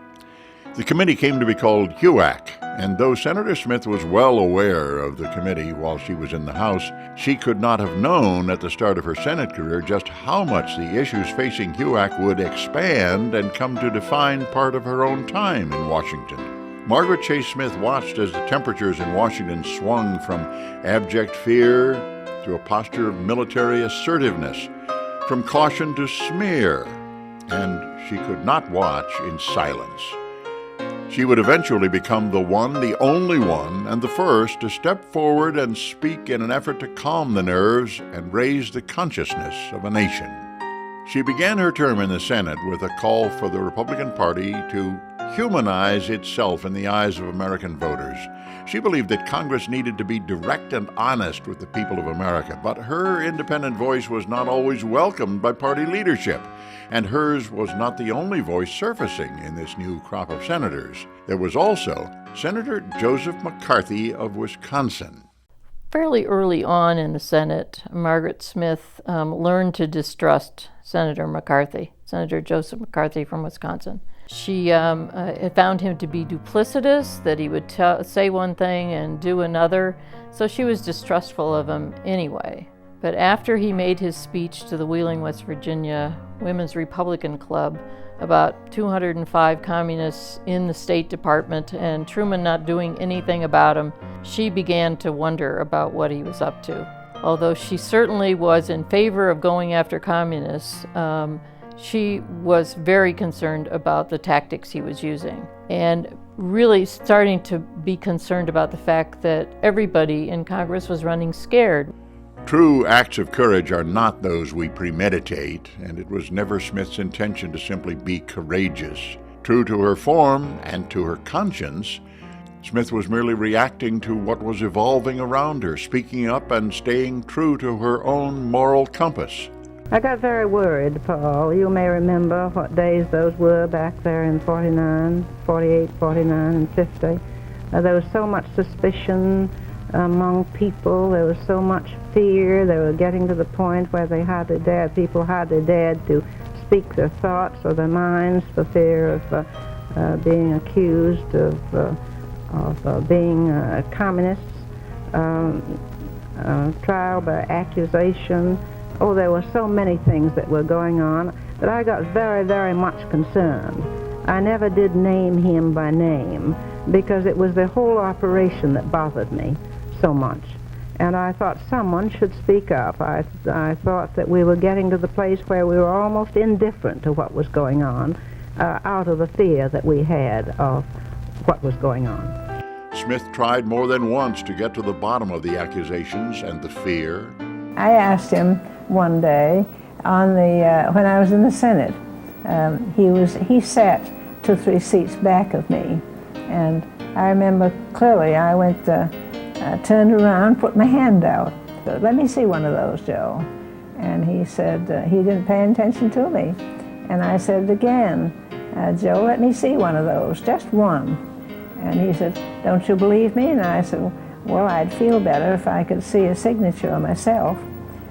The committee came to be called HUAC, and though Senator Smith was well aware of the committee while she was in the House, she could not have known at the start of her Senate career just how much the issues facing HUAC would expand and come to define part of her own time in Washington. Margaret Chase Smith watched as the temperatures in Washington swung from abject fear to a posture of military assertiveness, from caution to smear, and she could not watch in silence. She would eventually become the one, the only one, and the first to step forward and speak in an effort to calm the nerves and raise the consciousness of a nation. She began her term in the Senate with a call for the Republican Party to humanize itself in the eyes of American voters. She believed that Congress needed to be direct and honest with the people of America, but her independent voice was not always welcomed by party leadership, and hers was not the only voice surfacing in this new crop of senators. There was also Senator Joseph McCarthy of Wisconsin. Fairly early on in the Senate, Margaret Smith learned to distrust Senator McCarthy, Senator Joseph McCarthy from Wisconsin. She found him to be duplicitous, that he would say one thing and do another, so she was distrustful of him anyway. But after he made his speech to the Wheeling, West Virginia Women's Republican Club about 205 communists in the State Department and Truman not doing anything about them, she began to wonder about what he was up to. Although she certainly was in favor of going after communists, she was very concerned about the tactics he was using. and really starting to be concerned about the fact that everybody in Congress was running scared. True acts of courage are not those we premeditate, and it was never Smith's intention to simply be courageous. True to her form and to her conscience, Smith was merely reacting to what was evolving around her, speaking up and staying true to her own moral compass. I got very worried, Paul. You may remember what days those were back there in 49, 48, 49, and 50. There was so much suspicion among people. There was so much fear. They were getting to the point where people hardly dared to speak their thoughts or their minds for fear of being accused of being communists, trial by accusation. Oh, there were so many things that were going on that I got very, very much concerned. I never did name him by name because it was the whole operation that bothered me so much. And I thought someone should speak up. I thought that we were getting to the place where we were almost indifferent to what was going on out of the fear that we had of what was going on. Smith tried more than once to get to the bottom of the accusations and the fear. I asked him one day when I was in the Senate. He sat 2-3 seats back of me, and I remember clearly I went, turned around, put my hand out. Said, "Let me see one of those, Joe." And he said he didn't pay attention to me. And I said again, "Joe, let me see one of those, just one." And he said, "Don't you believe me?" And I said, "Well, I'd feel better if I could see a signature myself."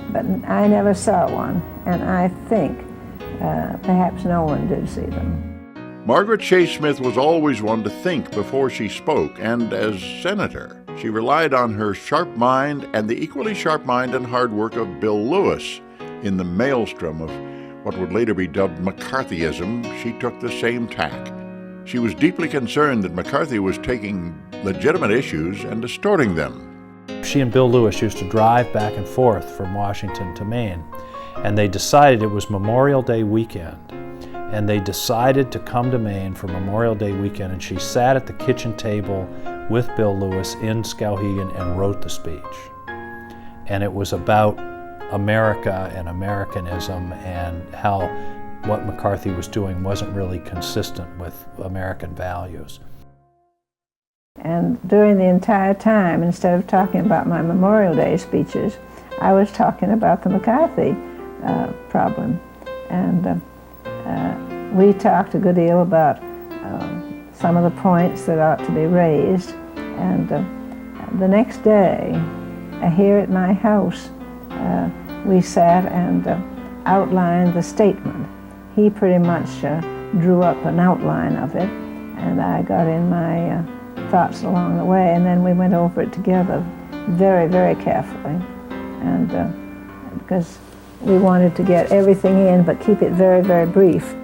But I never saw one, and I think perhaps no one did see them. Margaret Chase Smith was always one to think before she spoke, and as senator, she relied on her sharp mind and the equally sharp mind and hard work of Bill Lewis. In the maelstrom of what would later be dubbed McCarthyism, she took the same tack. She was deeply concerned that McCarthy was taking legitimate issues and distorting them. She and Bill Lewis used to drive back and forth from Washington to Maine, and they decided it was Memorial Day weekend, and they decided to come to Maine for Memorial Day weekend, and she sat at the kitchen table with Bill Lewis in Skowhegan and wrote the speech. And it was about America and Americanism and how what McCarthy was doing wasn't really consistent with American values. And during the entire time, instead of talking about my Memorial Day speeches, I was talking about the McCarthy problem. And we talked a good deal about some of the points that ought to be raised. And the next day, here at my house, we sat and outlined the statement. He pretty much drew up an outline of it, and I got in my thoughts along the way, and then we went over it together very, very carefully, and because we wanted to get everything in but keep it very, very brief.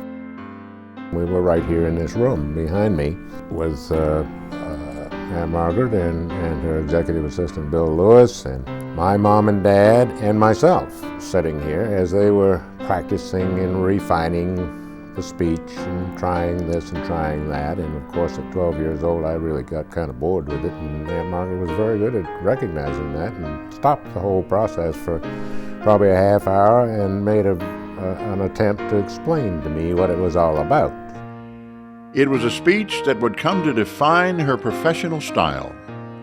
We were right here in this room behind me with Aunt Margaret and her executive assistant Bill Lewis and my mom and dad and myself sitting here as they were practicing and refining the speech and trying this and trying that. And of course at 12 years old I really got kind of bored with it, and Aunt Margaret was very good at recognizing that and stopped the whole process for probably a half hour and made an attempt to explain to me what it was all about. It was a speech that would come to define her professional style.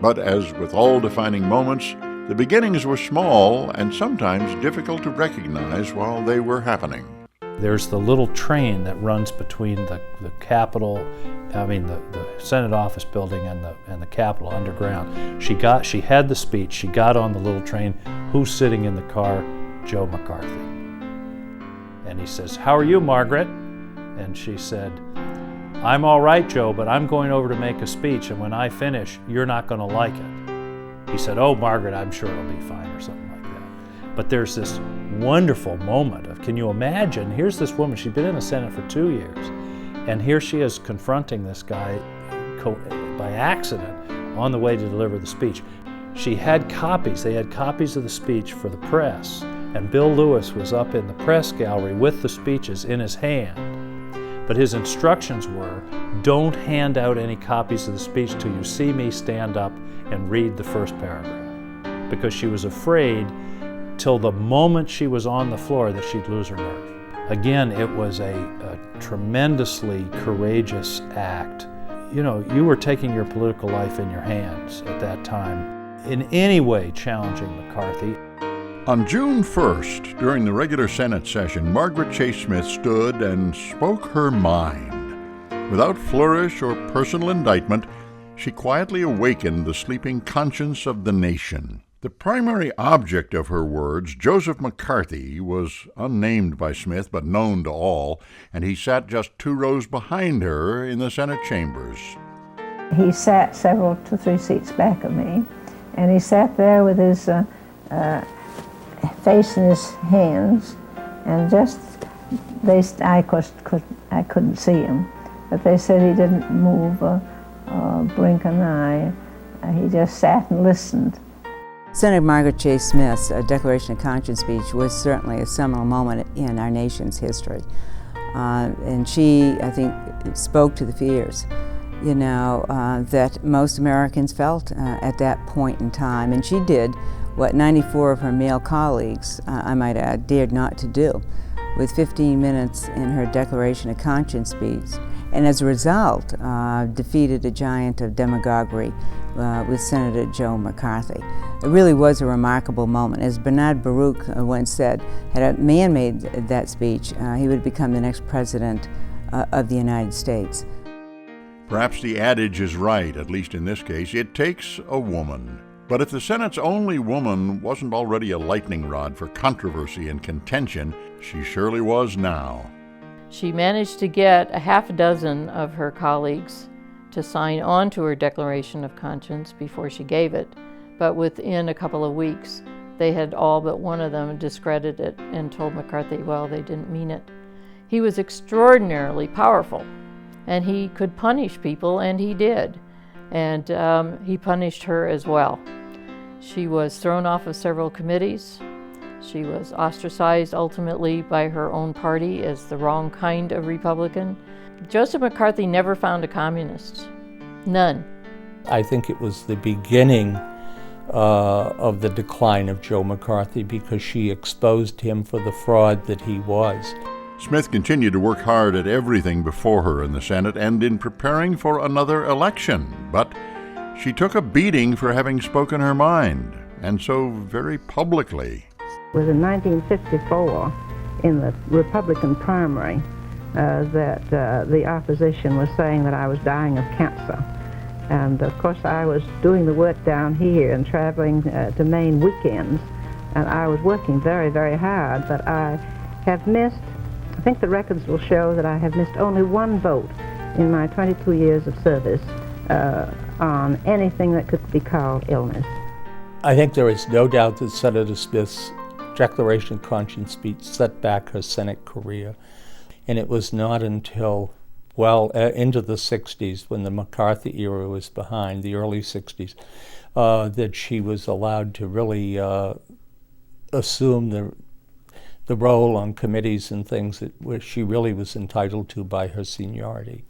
But as with all defining moments, the beginnings were small and sometimes difficult to recognize while they were happening. There's the little train that runs between the Capitol, the Senate office building and the Capitol underground. She had the speech, she got on the little train. Who's sitting in the car? Joe McCarthy. And he says, "How are you, Margaret?" And she said, "I'm all right, Joe, but I'm going over to make a speech, and when I finish, you're not going to like it." He said, "Oh, Margaret, I'm sure it'll be fine," or something like that. But there's this wonderful moment of, can you imagine, here's this woman, she'd been in the Senate for 2 years, and here she is confronting this guy by accident on the way to deliver the speech. She had copies, they had copies of the speech for the press, and Bill Lewis was up in the press gallery with the speeches in his hand. But his instructions were, don't hand out any copies of the speech till you see me stand up and read the first paragraph. Because she was afraid till the moment she was on the floor that she'd lose her nerve. Again, it was a tremendously courageous act. You know, you were taking your political life in your hands at that time, in any way challenging McCarthy. On June 1st, during the regular Senate session, Margaret Chase Smith stood and spoke her mind. Without flourish or personal indictment, she quietly awakened the sleeping conscience of the nation. The primary object of her words, Joseph McCarthy, was unnamed by Smith but known to all, and he sat just 2 rows behind her in the Senate chambers. He sat several to 3 seats back of me, and he sat there with his face in his hands, and I couldn't see him, but they said he didn't move or blink an eye. He just sat and listened. Senator Margaret Chase Smith's Declaration of Conscience speech was certainly a seminal moment in our nation's history. And she, I think, spoke to the fears, you know, that most Americans felt at that point in time. And she did what 94 of her male colleagues, I might add, dared not to do, with 15 minutes in her Declaration of Conscience speech. And as a result, defeated a giant of demagoguery with Senator Joe McCarthy. It really was a remarkable moment. As Bernard Baruch once said, had a man made that speech, he would become the next president of the United States. Perhaps the adage is right, at least in this case. It takes a woman. But if the Senate's only woman wasn't already a lightning rod for controversy and contention, she surely was now. She managed to get a half a dozen of her colleagues to sign on to her Declaration of Conscience before she gave it, but within a couple of weeks, they had all but one of them discredited it and told McCarthy, well, they didn't mean it. He was extraordinarily powerful, and he could punish people, and he did. And he punished her as well. She was thrown off of several committees. She was ostracized ultimately by her own party as the wrong kind of Republican. Joseph McCarthy never found a communist. None. I think it was the beginning of the decline of Joe McCarthy because she exposed him for the fraud that he was. Smith continued to work hard at everything before her in the Senate and in preparing for another election, but she took a beating for having spoken her mind, and so very publicly. It was in 1954, in the Republican primary, that the opposition was saying that I was dying of cancer. And of course I was doing the work down here and traveling to Maine weekends, and I was working very, very hard, but I have missed, I think the records will show that I have missed only 1 vote in my 22 years of service on anything that could be called illness. I think there is no doubt that Senator Smith's Declaration of Conscience speech set back her Senate career. And it was not until well into the 60s, when the McCarthy era was behind, the early 60s, that she was allowed to really assume the role on committees and things that she really was entitled to by her seniority.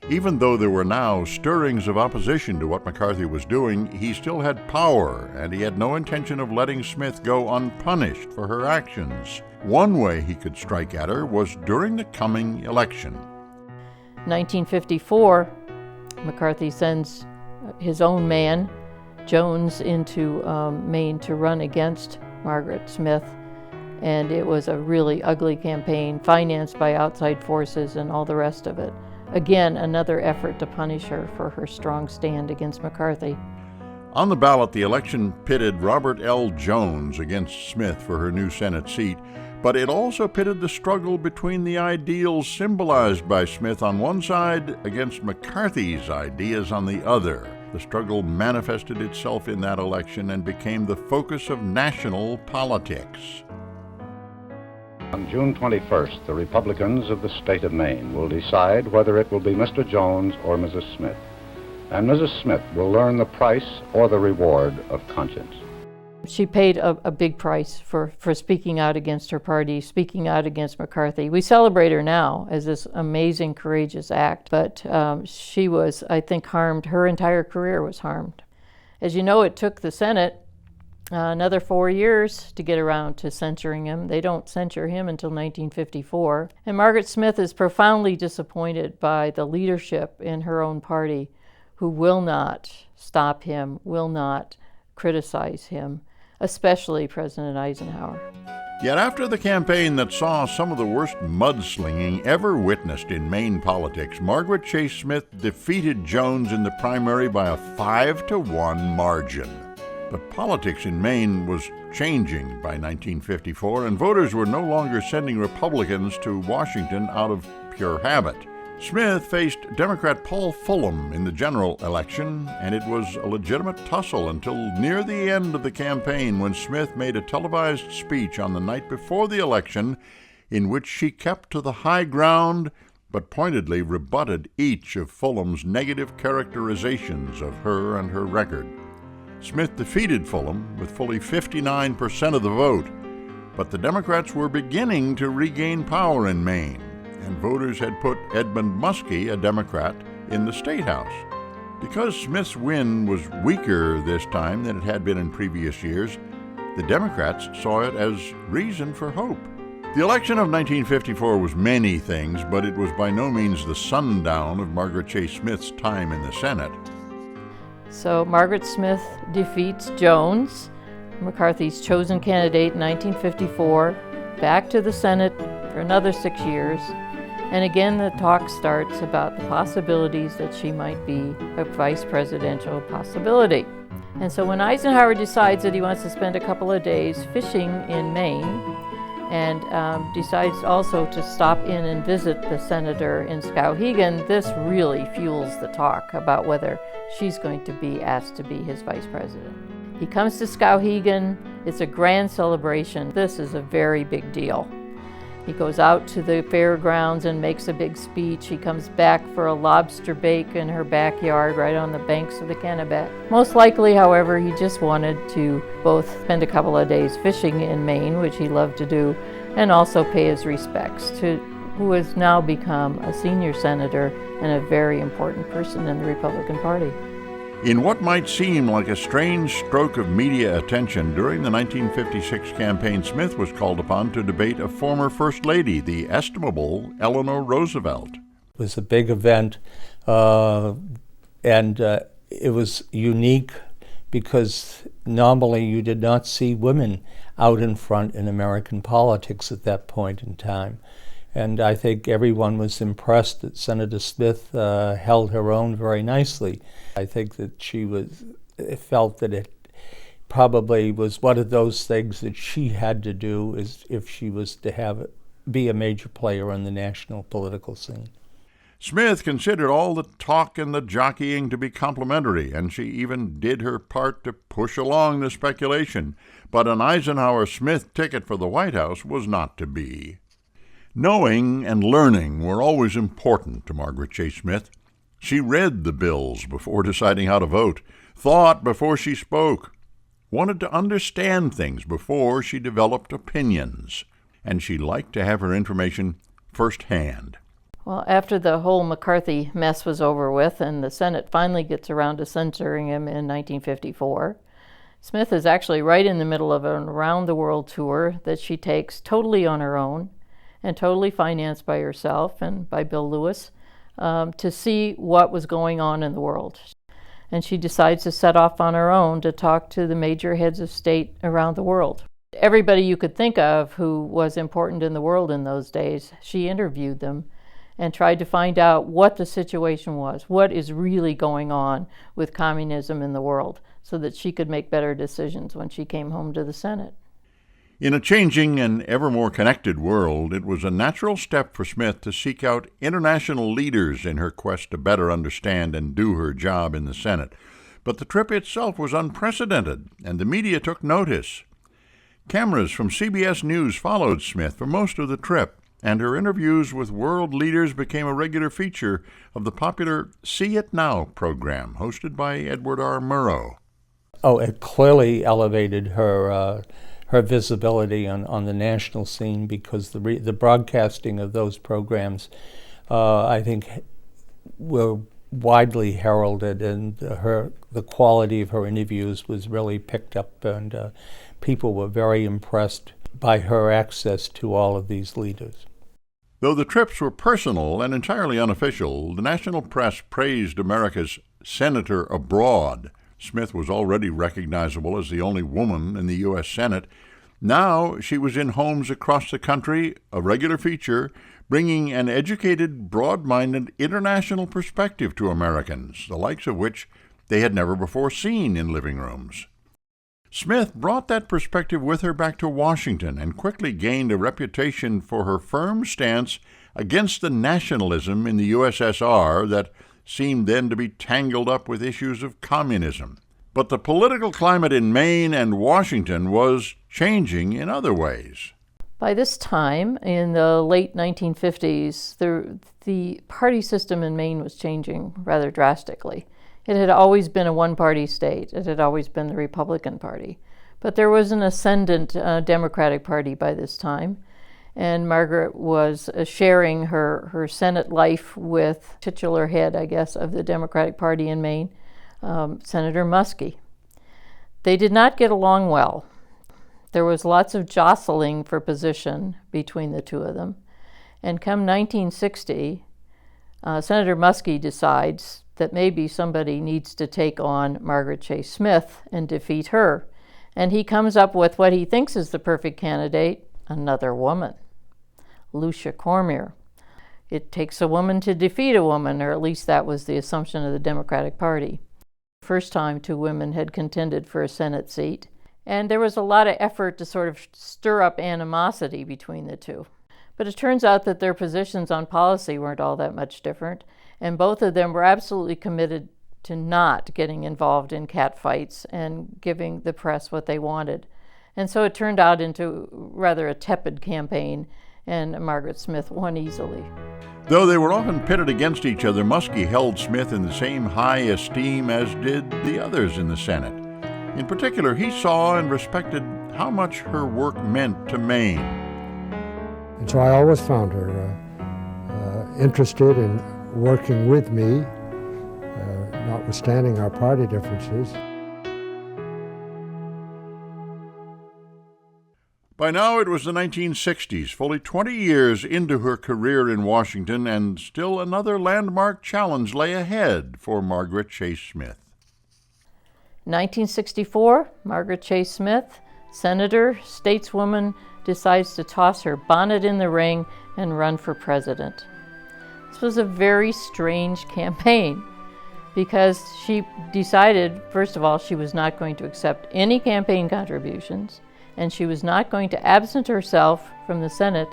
Even though there were now stirrings of opposition to what McCarthy was doing, he still had power, and he had no intention of letting Smith go unpunished for her actions. One way he could strike at her was during the coming election. 1954, McCarthy sends his own man, Jones, into Maine to run against Margaret Smith, and it was a really ugly campaign, financed by outside forces and all the rest of it. Again, another effort to punish her for her strong stand against McCarthy. On the ballot, the election pitted Robert L. Jones against Smith for her new Senate seat, but it also pitted the struggle between the ideals symbolized by Smith on one side against McCarthy's ideas on the other. The struggle manifested itself in that election and became the focus of national politics. On June 21st, the Republicans of the state of Maine will decide whether it will be Mr. Jones or Mrs. Smith. And Mrs. Smith will learn the price or the reward of conscience. She paid a big price for speaking out against her party, speaking out against McCarthy. We celebrate her now as this amazing, courageous act, but she was, I think, harmed. Her entire career was harmed. As you know, it took the Senate another 4 years to get around to censuring him. They don't censure him until 1954. And Margaret Smith is profoundly disappointed by the leadership in her own party, who will not stop him, will not criticize him, especially President Eisenhower. Yet after the campaign that saw some of the worst mudslinging ever witnessed in Maine politics, Margaret Chase Smith defeated Jones in the primary by a 5-1 margin. But politics in Maine was changing by 1954, and voters were no longer sending Republicans to Washington out of pure habit. Smith faced Democrat Paul Fulham in the general election, and it was a legitimate tussle until near the end of the campaign, when Smith made a televised speech on the night before the election in which she kept to the high ground but pointedly rebutted each of Fulham's negative characterizations of her and her record. Smith defeated Fulham with fully 59% of the vote, but the Democrats were beginning to regain power in Maine, and voters had put Edmund Muskie, a Democrat, in the State House. Because Smith's win was weaker this time than it had been in previous years, the Democrats saw it as reason for hope. The election of 1954 was many things, but it was by no means the sundown of Margaret Chase Smith's time in the Senate. So Margaret Smith defeats Jones, McCarthy's chosen candidate in 1954, back to the Senate for another 6 years. And again, the talk starts about the possibilities that she might be a vice presidential possibility. And so when Eisenhower decides that he wants to spend a couple of days fishing in Maine, and decides also to stop in and visit the senator in Skowhegan, this really fuels the talk about whether she's going to be asked to be his vice president. He comes to Skowhegan. It's a grand celebration. This is a very big deal. He goes out to the fairgrounds and makes a big speech. He comes back for a lobster bake in her backyard right on the banks of the Kennebec. Most likely, however, he just wanted to both spend a couple of days fishing in Maine, which he loved to do, and also pay his respects to who has now become a senior senator and a very important person in the Republican Party. In what might seem like a strange stroke of media attention, during the 1956 campaign, Smith was called upon to debate a former First Lady, the estimable Eleanor Roosevelt. It was a big event, and it was unique because normally you did not see women out in front in American politics at that point in time. And I think everyone was impressed that Senator Smith held her own very nicely. I think that she felt that it probably was one of those things that she had to do is if she was to be a major player on the national political scene. Smith considered all the talk and the jockeying to be complimentary, and she even did her part to push along the speculation. But an Eisenhower-Smith ticket for the White House was not to be. Knowing and learning were always important to Margaret Chase Smith. She read the bills before deciding how to vote, thought before she spoke, wanted to understand things before she developed opinions, and she liked to have her information firsthand. Well, after the whole McCarthy mess was over with and the Senate finally gets around to censoring him in 1954, Smith is actually right in the middle of an around-the-world tour that she takes totally on her own and totally financed by herself and by Bill Lewis, to see what was going on in the world. And she decides to set off on her own to talk to the major heads of state around the world. Everybody you could think of who was important in the world in those days, she interviewed them and tried to find out what the situation was, what is really going on with communism in the world, so that she could make better decisions when she came home to the Senate. In a changing and ever more connected world, it was a natural step for Smith to seek out international leaders in her quest to better understand and do her job in the Senate. But the trip itself was unprecedented, and the media took notice. Cameras from CBS News followed Smith for most of the trip, and her interviews with world leaders became a regular feature of the popular See It Now program hosted by Edward R. Murrow. Oh, it clearly elevated her her visibility on the national scene, because the broadcasting of those programs, I think, were widely heralded, and the quality of her interviews was really picked up, and people were very impressed by her access to all of these leaders. Though the trips were personal and entirely unofficial, the national press praised America's senator abroad. Smith was already recognizable as the only woman in the U.S. Senate. Now she was in homes across the country, a regular feature, bringing an educated, broad-minded international perspective to Americans, the likes of which they had never before seen in living rooms. Smith brought that perspective with her back to Washington and quickly gained a reputation for her firm stance against the nationalism in the USSR that seemed then to be tangled up with issues of communism. But the political climate in Maine and Washington was changing in other ways. By this time, in the late 1950s, the party system in Maine was changing rather drastically. It had always been a one-party state. It had always been the Republican Party. But there was an ascendant Democratic Party by this time, and Margaret was sharing her Senate life with titular head, I guess, of the Democratic Party in Maine, Senator Muskie. They did not get along well. There was lots of jostling for position between the two of them. And come 1960, Senator Muskie decides that maybe somebody needs to take on Margaret Chase Smith and defeat her. And he comes up with what he thinks is the perfect candidate, another woman, Lucia Cormier. It takes a woman to defeat a woman, or at least that was the assumption of the Democratic Party. First time two women had contended for a Senate seat. And there was a lot of effort to sort of stir up animosity between the two. But it turns out that their positions on policy weren't all that much different, and both of them were absolutely committed to not getting involved in catfights and giving the press what they wanted. And so it turned out into rather a tepid campaign, and Margaret Smith won easily. Though they were often pitted against each other, Muskie held Smith in the same high esteem as did the others in the Senate. In particular, he saw and respected how much her work meant to Maine. And so I always found her interested in working with me, notwithstanding our party differences. By now it was the 1960s, fully 20 years into her career in Washington, and still another landmark challenge lay ahead for Margaret Chase Smith. 1964, Margaret Chase Smith, senator, stateswoman, decides to toss her bonnet in the ring and run for president. This was a very strange campaign because she decided, first of all, she was not going to accept any campaign contributions, and she was not going to absent herself from the Senate.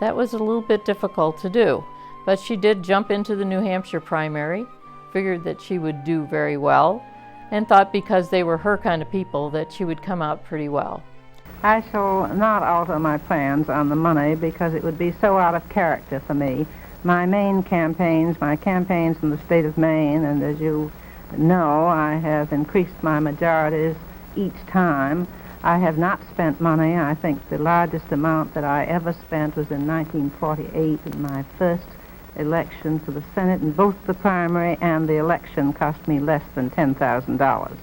That was a little bit difficult to do, but she did jump into the New Hampshire primary, figured that she would do very well, and thought because they were her kind of people that she would come out pretty well. I shall not alter my plans on the money because it would be so out of character for me. My Maine campaigns, my campaigns in the state of Maine, and as you know, I have increased my majorities each time. I have not spent money. I think the largest amount that I ever spent was in 1948 in my first election for the Senate, and both the primary and the election cost me less than $10,000.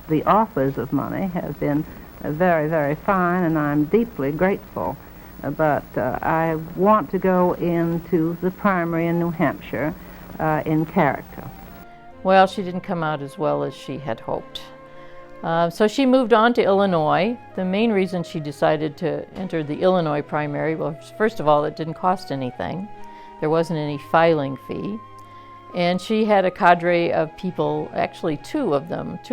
The offers of money have been very, very fine, and I'm deeply grateful. But I want to go into the primary in New Hampshire in character. Well, she didn't come out as well as she had hoped. So she moved on to Illinois. The main reason she decided to enter the Illinois primary, well, first of all, it didn't cost anything. There wasn't any filing fee. And she had a cadre of people, actually two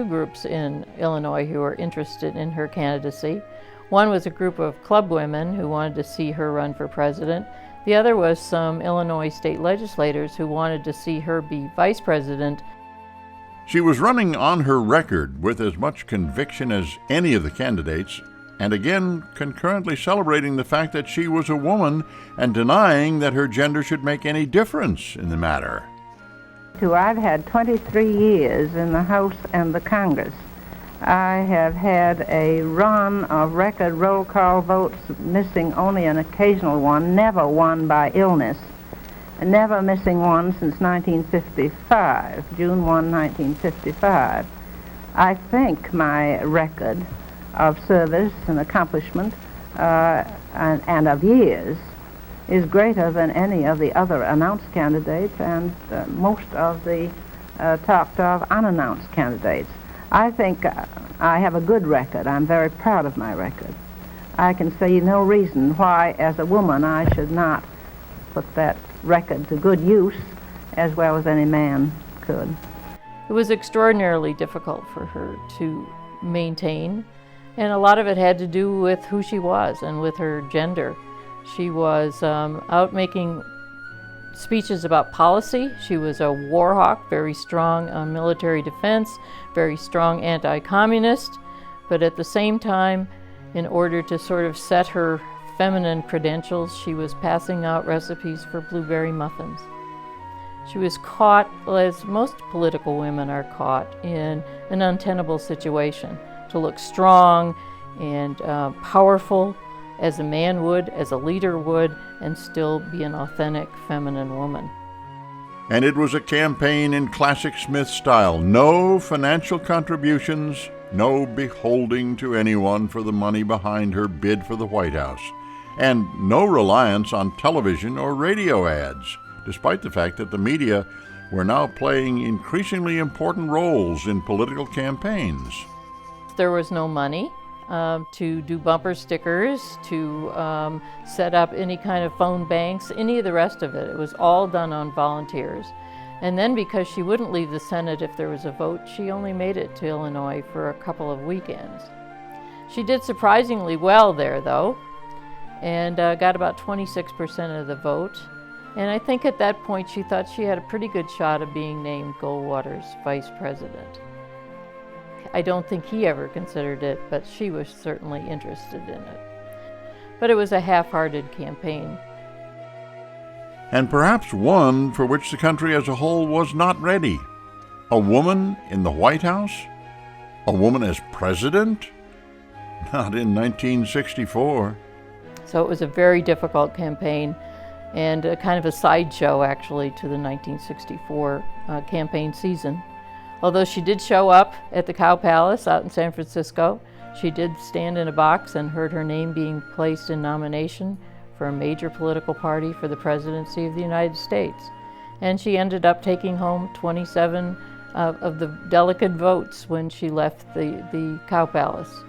groups in Illinois who were interested in her candidacy. One was a group of club women who wanted to see her run for president. The other was some Illinois state legislators who wanted to see her be vice president. She was running on her record with as much conviction as any of the candidates, and again concurrently celebrating the fact that she was a woman and denying that her gender should make any difference in the matter. I've had 23 years in the House and the Congress. I have had a run of record roll call votes, missing only an occasional one, never one by illness, never missing one since 1955, June 1, 1955. I think my record of service and accomplishment and of years is greater than any of the other announced candidates and most of the talked of unannounced candidates. I think I have a good record. I'm very proud of my record. I can see no reason why, as a woman, I should not put that record to good use as well as any man could. It was extraordinarily difficult for her to maintain, and a lot of it had to do with who she was and with her gender. She was out making speeches about policy. She was a war hawk, very strong on military defense, very strong anti-communist, but at the same time, in order to sort of set her feminine credentials, she was passing out recipes for blueberry muffins. She was caught, as most political women are caught, in an untenable situation, to look strong and powerful as a man would, as a leader would, and still be an authentic feminine woman. And it was a campaign in classic Smith style. No financial contributions, no beholding to anyone for the money behind her bid for the White House, and no reliance on television or radio ads, despite the fact that the media were now playing increasingly important roles in political campaigns. There was no money to do bumper stickers, to set up any kind of phone banks, any of the rest of it. It was all done on volunteers. And then because she wouldn't leave the Senate if there was a vote, she only made it to Illinois for a couple of weekends. She did surprisingly well there, though, and got about 26% of the vote. And I think at that point she thought she had a pretty good shot of being named Goldwater's vice president. I don't think he ever considered it, but she was certainly interested in it. But it was a half-hearted campaign. And perhaps one for which the country as a whole was not ready. A woman in the White House? A woman as president? Not in 1964. So it was a very difficult campaign and kind of a sideshow, actually, to the 1964 campaign season. Although she did show up at the Cow Palace out in San Francisco, she did stand in a box and heard her name being placed in nomination for a major political party for the presidency of the United States. And she ended up taking home 27 of the delegate votes when she left the Cow Palace.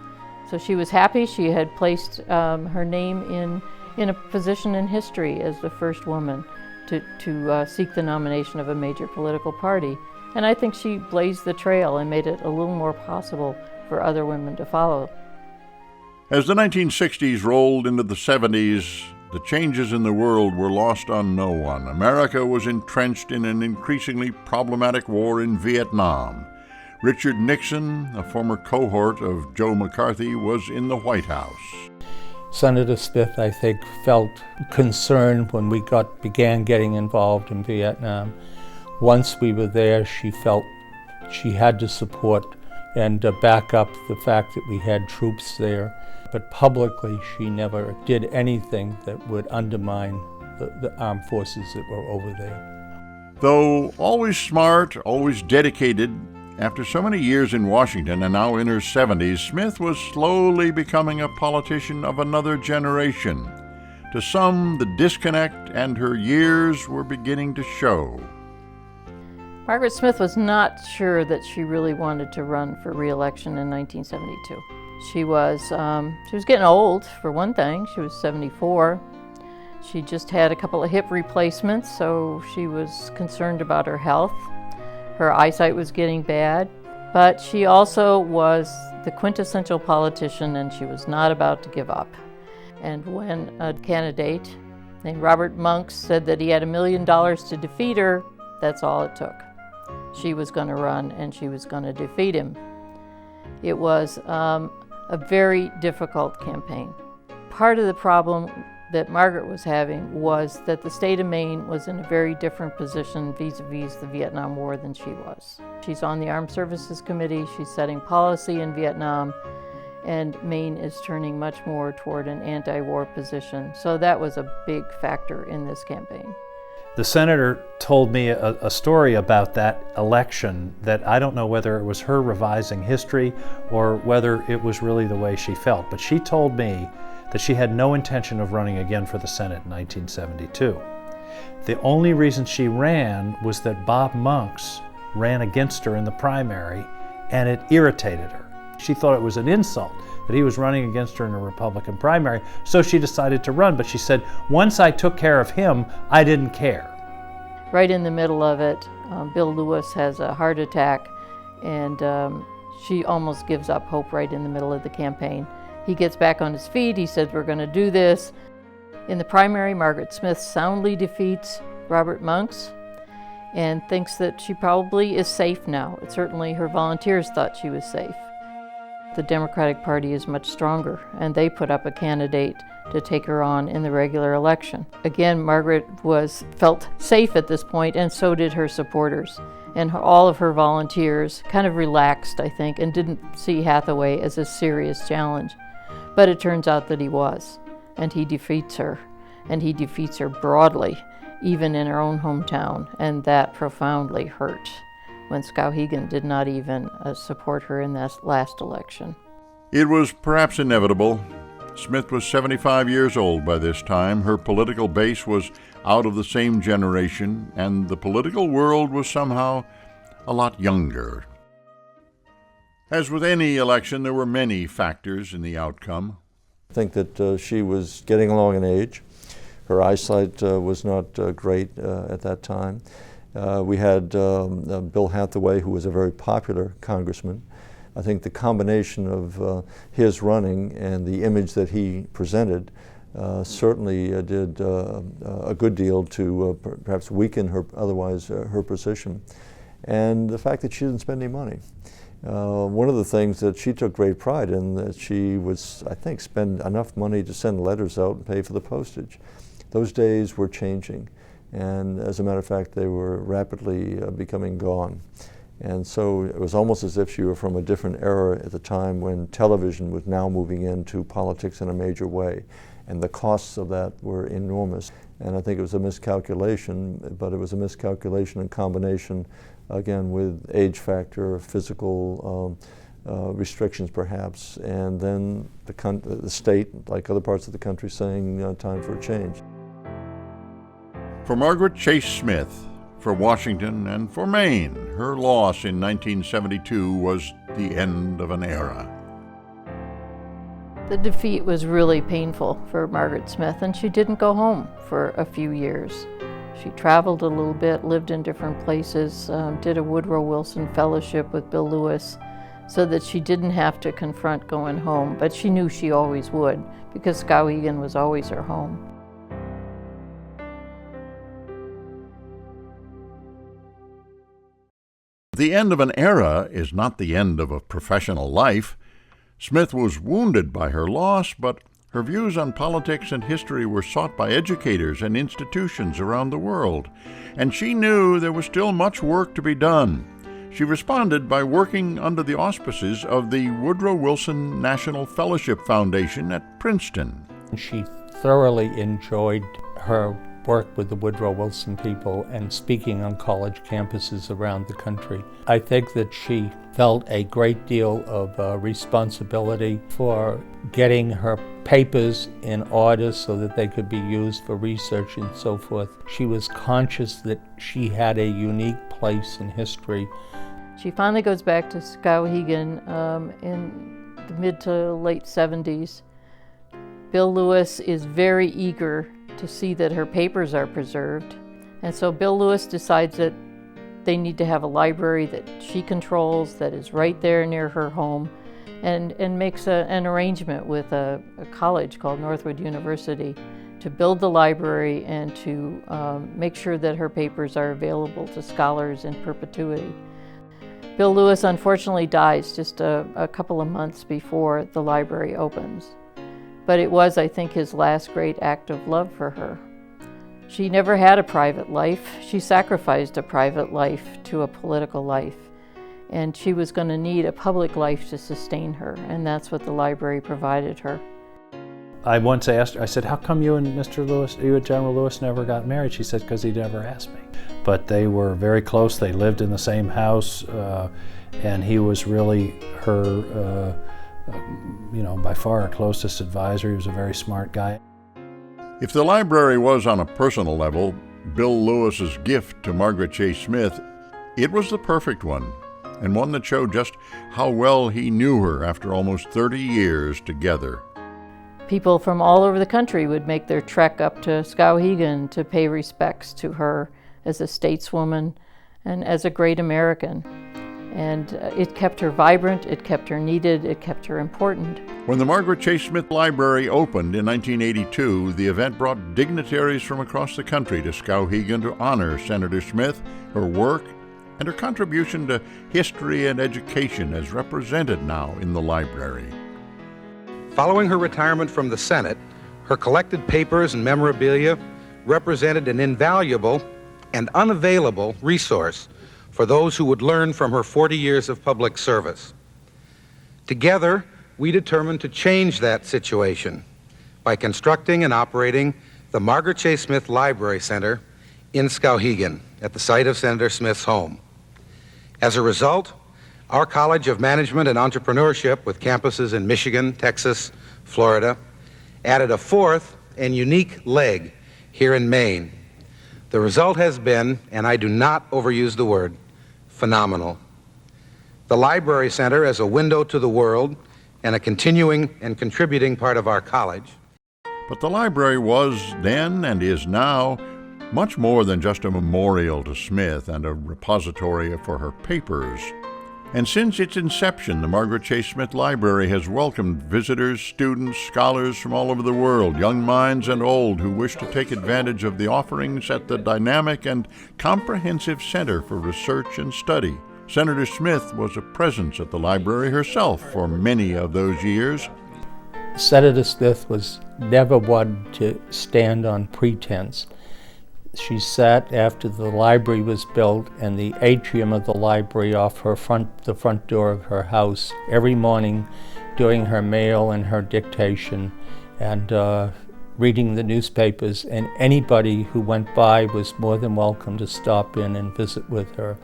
So she was happy. She had placed her name in a position in history as the first woman to seek the nomination of a major political party. And I think she blazed the trail and made it a little more possible for other women to follow. As the 1960s rolled into the 70s, the changes in the world were lost on no one. America was entrenched in an increasingly problematic war in Vietnam. Richard Nixon, a former cohort of Joe McCarthy, was in the White House. Senator Smith, I think, felt concerned when we began getting involved in Vietnam. Once we were there, she felt she had to support and back up the fact that we had troops there. But publicly, she never did anything that would undermine the armed forces that were over there. Though always smart, always dedicated, after so many years in Washington and now in her 70s, Smith was slowly becoming a politician of another generation. To some, the disconnect and her years were beginning to show. Margaret Smith was not sure that she really wanted to run for re-election in 1972. She was getting old, for one thing. She was 74. She just had a couple of hip replacements, so she was concerned about her health. Her eyesight was getting bad, but she also was the quintessential politician, and she was not about to give up. And when a candidate named Robert Monks said that he had $1 million to defeat her, that's all it took. She was going to run, and she was going to defeat him. It was a very difficult campaign. Part of the problem that Margaret was having was that the state of Maine was in a very different position vis-a-vis the Vietnam War than she was. She's on the Armed Services Committee, she's setting policy in Vietnam, and Maine is turning much more toward an anti-war position. So that was a big factor in this campaign. The senator told me a story about that election that I don't know whether it was her revising history or whether it was really the way she felt, but she told me that she had no intention of running again for the Senate in 1972. The only reason she ran was that Bob Monks ran against her in the primary, and it irritated her. She thought it was an insult that he was running against her in a Republican primary, so she decided to run. But she said, once I took care of him, I didn't care. Right in the middle of it, Bill Lewis has a heart attack, and she almost gives up hope right in the middle of the campaign. He gets back on his feet, he says, we're going to do this. In the primary, Margaret Smith soundly defeats Robert Monks and thinks that she probably is safe now. Certainly her volunteers thought she was safe. The Democratic Party is much stronger, and they put up a candidate to take her on in the regular election. Again, Margaret felt safe at this point, and so did her supporters. And all of her volunteers kind of relaxed, I think, and didn't see Hathaway as a serious challenge. But it turns out that he was, and he defeats her, and he defeats her broadly, even in her own hometown, and that profoundly hurt when Skowhegan did not even support her in that last election. It was perhaps inevitable. Smith was 75 years old by this time. Her political base was out of the same generation, and the political world was somehow a lot younger. As with any election, there were many factors in the outcome. I think that she was getting along in age. Her eyesight was not great at that time. We had Bill Hathaway, who was a very popular congressman. I think the combination of his running and the image that he presented certainly did a good deal to perhaps weaken her, otherwise her position. And the fact that she didn't spend any money. One of the things that she took great pride in, that she was, I think, spend enough money to send letters out and pay for the postage. Those days were changing, and as a matter of fact, they were rapidly becoming gone. And so it was almost as if she were from a different era at the time when television was now moving into politics in a major way, and the costs of that were enormous. And I think it was a miscalculation, but it was a miscalculation in combination, again, with age factor, physical restrictions perhaps, and then the state, like other parts of the country, saying time for a change. For Margaret Chase Smith, for Washington, and for Maine, her loss in 1972 was the end of an era. The defeat was really painful for Margaret Smith, and she didn't go home for a few years. She traveled a little bit, lived in different places, did a Woodrow Wilson Fellowship with Bill Lewis, so that she didn't have to confront going home, but she knew she always would, because Skowhegan was always her home. The end of an era is not the end of a professional life. Smith was wounded by her loss, but her views on politics and history were sought by educators and institutions around the world, and she knew there was still much work to be done. She responded by working under the auspices of the Woodrow Wilson National Fellowship Foundation at Princeton. She thoroughly enjoyed her work with the Woodrow Wilson people and speaking on college campuses around the country. I think that she felt a great deal of responsibility for getting her papers in order so that they could be used for research and so forth. She was conscious that she had a unique place in history. She finally goes back to Skowhegan in the mid to late 70s. Bill Lewis is very eager to see that her papers are preserved. And so Bill Lewis decides that they need to have a library that she controls, that is right there near her home, and makes an arrangement with a college called Northwood University to build the library and to make sure that her papers are available to scholars in perpetuity. Bill Lewis unfortunately dies just a couple of months before the library opens. but it was, I think, his last great act of love for her. She never had a private life. She sacrificed a private life to a political life, and she was going to need a public life to sustain her, and that's what the library provided her. I once asked her, I said, how come you and Mr. Lewis, you and General Lewis never got married? She said, because he never asked me. But they were very close. They lived in the same house, and he was really her, by far her closest advisor. He was a very smart guy. If the library was on a personal level Bill Lewis's gift to Margaret Chase Smith, it was the perfect one, and one that showed just how well he knew her after almost 30 years together. People from all over the country would make their trek up to Skowhegan to pay respects to her as a stateswoman and as a great American. And it kept her vibrant, it kept her needed, it kept her important. When the Margaret Chase Smith Library opened in 1982, the event brought dignitaries from across the country to Skowhegan to honor Senator Smith, her work, and her contribution to history and education as represented now in the library. Following her retirement from the Senate, her collected papers and memorabilia represented an invaluable and unavailable resource for those who would learn from her 40 years of public service. Together, we determined to change that situation by constructing and operating the Margaret Chase Smith Library Center in Skowhegan at the site of Senator Smith's home. As a result, our College of Management and Entrepreneurship, with campuses in Michigan, Texas, Florida, added a fourth and unique leg here in Maine. The result has been, and I do not overuse the word, phenomenal. The Library Center as a window to the world and a continuing and contributing part of our college. But the library was then and is now much more than just a memorial to Smith and a repository for her papers. And since its inception, the Margaret Chase Smith Library has welcomed visitors, students, scholars from all over the world, young minds and old, who wish to take advantage of the offerings at the dynamic and comprehensive Center for Research and Study. Senator Smith was a presence at the library herself for many of those years. Senator Smith was never one to stand on pretense. She sat after the library was built in the atrium of the library off the front door of her house every morning, doing her mail and her dictation and reading the newspapers, and anybody who went by was more than welcome to stop in and visit with her.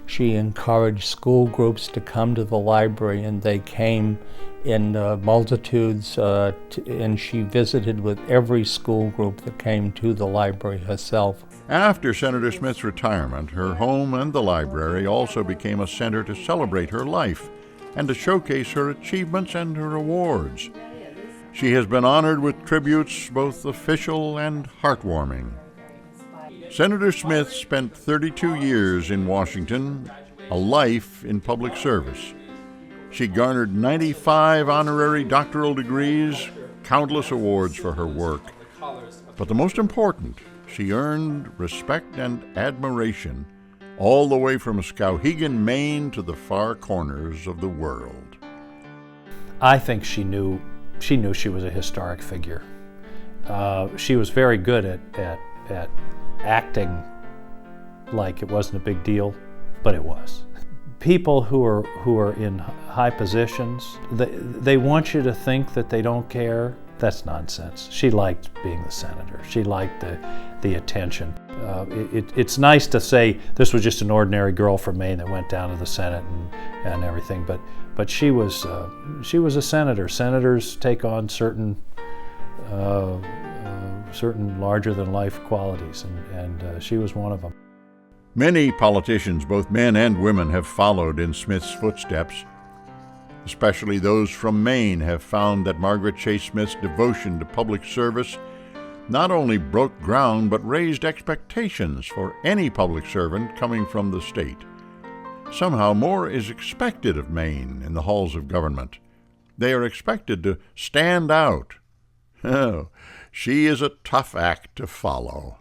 She encouraged school groups to come to the library, and they came in multitudes, and she visited with every school group that came to the library herself. After Senator Smith's retirement, her home and the library also became a center to celebrate her life and to showcase her achievements and her awards. She has been honored with tributes both official and heartwarming. Senator Smith spent 32 years in Washington, a life in public service. She garnered 95 honorary doctoral degrees, countless awards for her work. But the most important, she earned respect and admiration all the way from Skowhegan, Maine to the far corners of the world. I think she knew she was a historic figure. She was very good at acting like it wasn't a big deal, but it was. People who are in high positions, they want you to think that they don't care. That's nonsense. She liked being the senator. She liked the attention. It's nice to say this was just an ordinary girl from Maine that went down to the Senate and everything, but she was a senator. Senators take on certain larger-than-life qualities, and she was one of them. Many politicians, both men and women, have followed in Smith's footsteps. Especially those from Maine have found that Margaret Chase Smith's devotion to public service not only broke ground but raised expectations for any public servant coming from the state. Somehow more is expected of Maine in the halls of government. They are expected to stand out. Oh, she is a tough act to follow.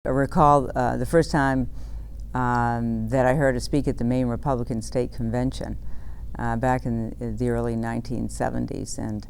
I recall the first time that I heard her speak at the Maine Republican State Convention back in the early 1970s, and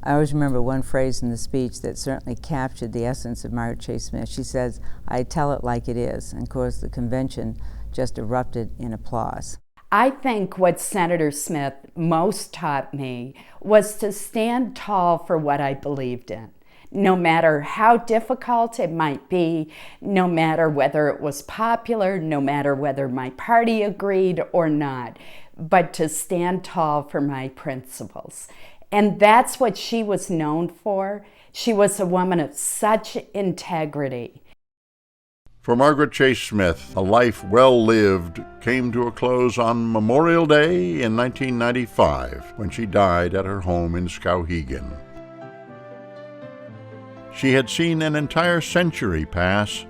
I always remember one phrase in the speech that certainly captured the essence of Margaret Chase Smith. She says, "I tell it like it is." And of course, the convention just erupted in applause. I think what Senator Smith most taught me was to stand tall for what I believed in, no matter how difficult it might be, no matter whether it was popular, no matter whether my party agreed or not, but to stand tall for my principles. And that's what she was known for. She was a woman of such integrity. For Margaret Chase Smith, a life well lived came to a close on Memorial Day in 1995 when she died at her home in Skowhegan. She had seen an entire century pass,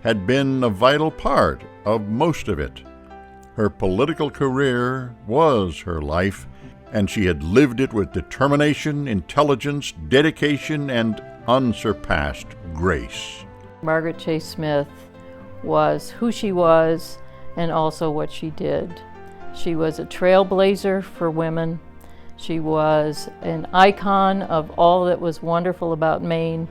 had been a vital part of most of it. Her political career was her life, and she had lived it with determination, intelligence, dedication, and unsurpassed grace. Margaret Chase Smith was who she was and also what she did. She was a trailblazer for women. She was an icon of all that was wonderful about Maine.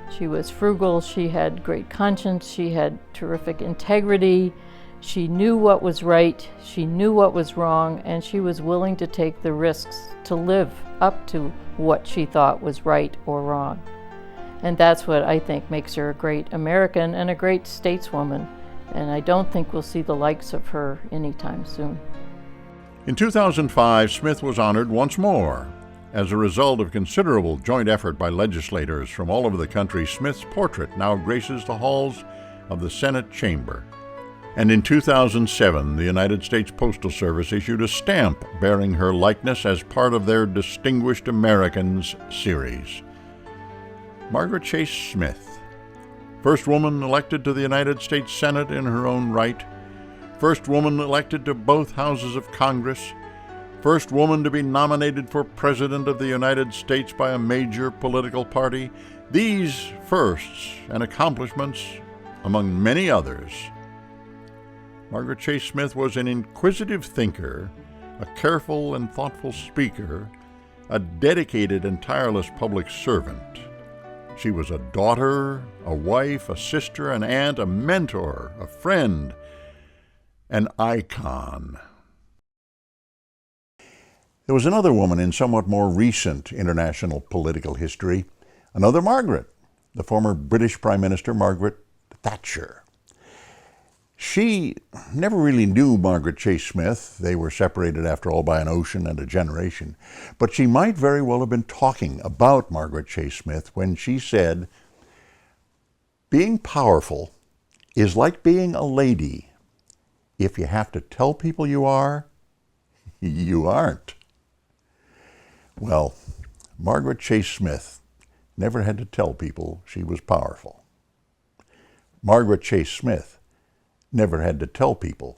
She was frugal, she had great conscience, she had terrific integrity. She knew what was right, she knew what was wrong, and she was willing to take the risks to live up to what she thought was right or wrong. And that's what I think makes her a great American and a great stateswoman. And I don't think we'll see the likes of her anytime soon. In 2005, Smith was honored once more. As a result of considerable joint effort by legislators from all over the country, Smith's portrait now graces the halls of the Senate chamber. And in 2007, the United States Postal Service issued a stamp bearing her likeness as part of their Distinguished Americans series. Margaret Chase Smith, first woman elected to the United States Senate in her own right, first woman elected to both houses of Congress, first woman to be nominated for President of the United States by a major political party. These firsts and accomplishments, among many others. Margaret Chase Smith was an inquisitive thinker, a careful and thoughtful speaker, a dedicated and tireless public servant. She was a daughter, a wife, a sister, an aunt, a mentor, a friend, an icon. There was another woman in somewhat more recent international political history, another Margaret, the former British Prime Minister Margaret Thatcher. She never really knew Margaret Chase Smith. They were separated, after all, by an ocean and a generation. But she might very well have been talking about Margaret Chase Smith when she said, "Being powerful is like being a lady. If you have to tell people you are, you aren't." Well, Margaret Chase Smith never had to tell people she was powerful. Margaret Chase Smith never had to tell people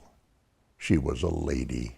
she was a lady.